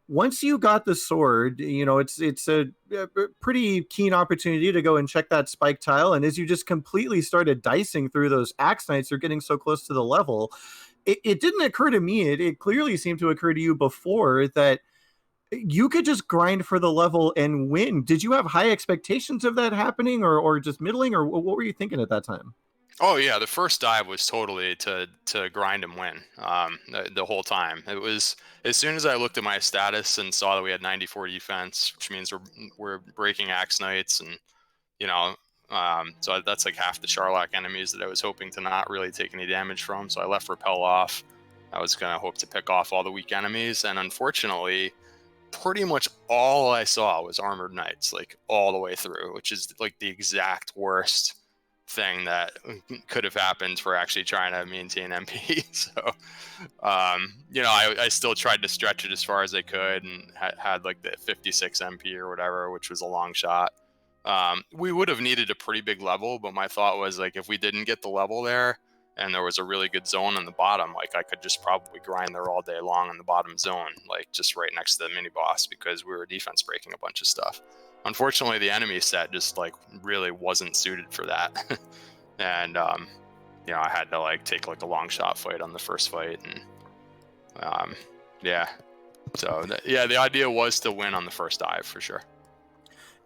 once you got the sword, it's a pretty keen opportunity to go and check that spike tile. And as you just completely started dicing through those axe knights, you're getting so close to the level. It didn't occur to me, it clearly seemed to occur to you before, that you could just grind for the level and win. Did you have high expectations of that happening, or just middling, or what were you thinking at that time? Oh yeah, the first dive was totally to grind and win. The whole time, it was as soon as I looked at my status and saw that we had 94 defense, which means we're breaking axe knights, and so that's like half the Sherlock enemies that I was hoping to not really take any damage from. So I left repel off. I was gonna hope to pick off all the weak enemies, and unfortunately, pretty much all I saw was armored knights, like all the way through, which is like the exact worst thing that could have happened for actually trying to maintain MP. So I still tried to stretch it as far as I could, and had like the 56 MP or whatever, which was a long shot. We would have needed a pretty big level, but my thought was like, if we didn't get the level there and there was a really good zone on the bottom, like I could just probably grind there all day long in the bottom zone, like just right next to the mini boss, because we were defense breaking a bunch of stuff. Unfortunately, the enemy set just like really wasn't suited for that. And I had to like take like a long shot fight on the first fight, and so the idea was to win on the first dive for sure.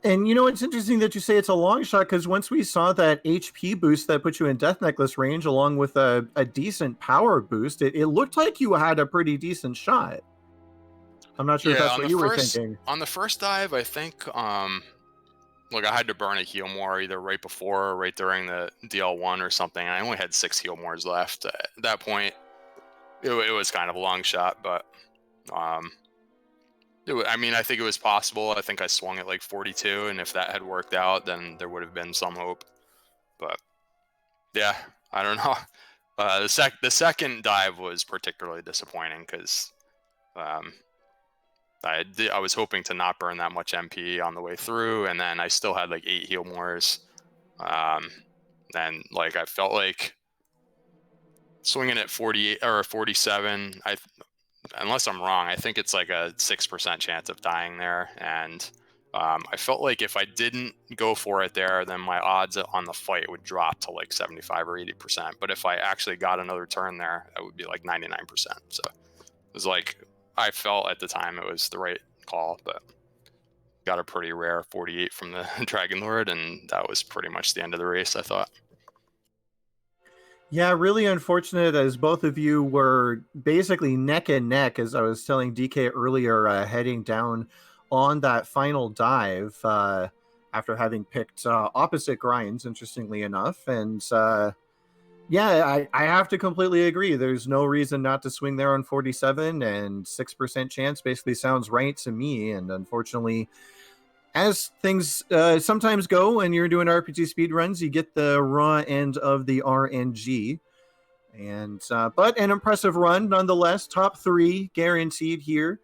And it's interesting that you say it's a long shot, because once we saw that HP boost that put you in Death Necklace range, along with a decent power boost, it looked like you had a pretty decent shot. I'm not sure if that's what you were thinking. On the first dive, I think I had to burn a heal more either right before or right during the DL1 or something. I only had 6 heal mores left. At that point, it was kind of a long shot, but I think it was possible. I think I swung at like 42, and if that had worked out, then there would have been some hope. But yeah, I don't know. The second dive was particularly disappointing, because I was hoping to not burn that much MP on the way through, and then I still had like 8 heal mores. And like I felt like swinging at 48 or 47, unless I'm wrong, I think it's like a 6% chance of dying there. And I felt like if I didn't go for it there, then my odds on the fight would drop to like 75 or 80%. But if I actually got another turn there, it would be like 99%. So it was like, I felt at the time it was the right call, but got a pretty rare 48 from the Dragon Lord, and that was pretty much the end of the race, I thought. Yeah, really unfortunate, as both of you were basically neck and neck, as I was telling DK earlier, heading down on that final dive after having picked opposite grinds, interestingly enough. And Yeah, I have to completely agree. There's no reason not to swing there on 47, and 6% chance basically sounds right to me. And unfortunately, as things sometimes go when you're doing RPG speed runs, you get the raw end of the RNG. And but an impressive run nonetheless. Top 3 guaranteed here.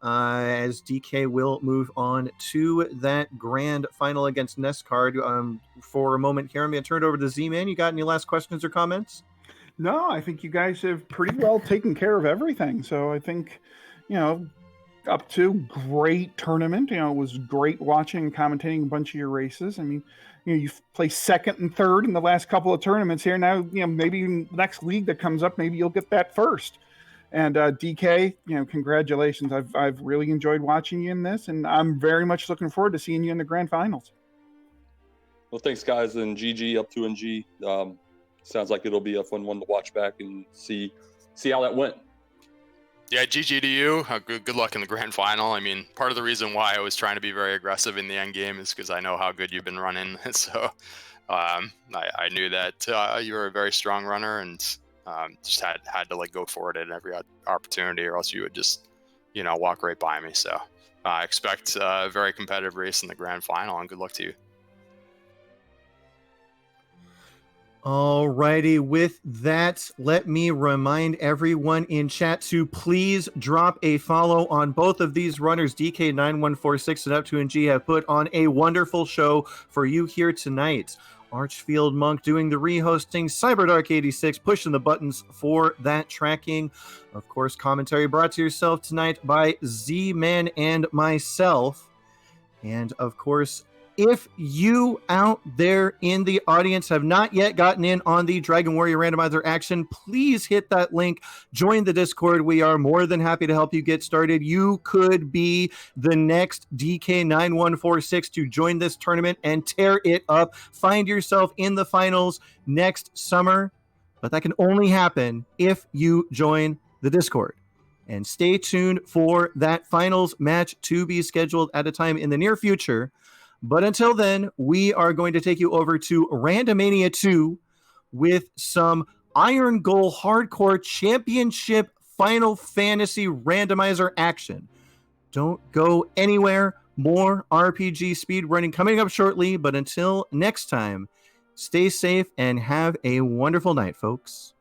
As DK will move on to that grand final against Nestcard. For a moment here, I'm going to turn it over to Z-Man. You got any last questions or comments? No, I think you guys have pretty well taken care of everything. So I think, up to great tournament. It was great watching and commentating a bunch of your races. I mean, you've placed second and third in the last couple of tournaments here. Now, maybe next league that comes up, maybe you'll get that first. And DK, congratulations. I've really enjoyed watching you in this, and I'm very much looking forward to seeing you in the grand finals. Well, thanks, guys, and GG, up2ng. Sounds like it'll be a fun one to watch back and see how that went. Yeah, GG to you. Good luck in the grand final. I mean, part of the reason why I was trying to be very aggressive in the end game is because I know how good you've been running. So I knew that you were a very strong runner, and just had to go for it at every opportunity, or else you would just walk right by me. So I expect a very competitive race in the grand final, and good luck to you. Alrighty, with that, let me remind everyone in chat to please drop a follow on both of these runners. dk9146 and up2ng have put on a wonderful show for you here tonight. Archfield Monk doing the rehosting, CyberDark86 pushing the buttons for that tracking. Of course, commentary brought to yourself tonight by Z-Man and myself. And of course, if you out there in the audience have not yet gotten in on the Dragon Warrior Randomizer action, please hit that link. Join the Discord. We are more than happy to help you get started. You could be the next dk9146 to join this tournament and tear it up. Find yourself in the finals next summer, but that can only happen if you join the Discord. And stay tuned for that finals match to be scheduled at a time in the near future. But until then, we are going to take you over to Randomania 2 with some Iron Goal Hardcore Championship Final Fantasy Randomizer action. Don't go anywhere. More RPG speedrunning coming up shortly. But until next time, stay safe and have a wonderful night, folks.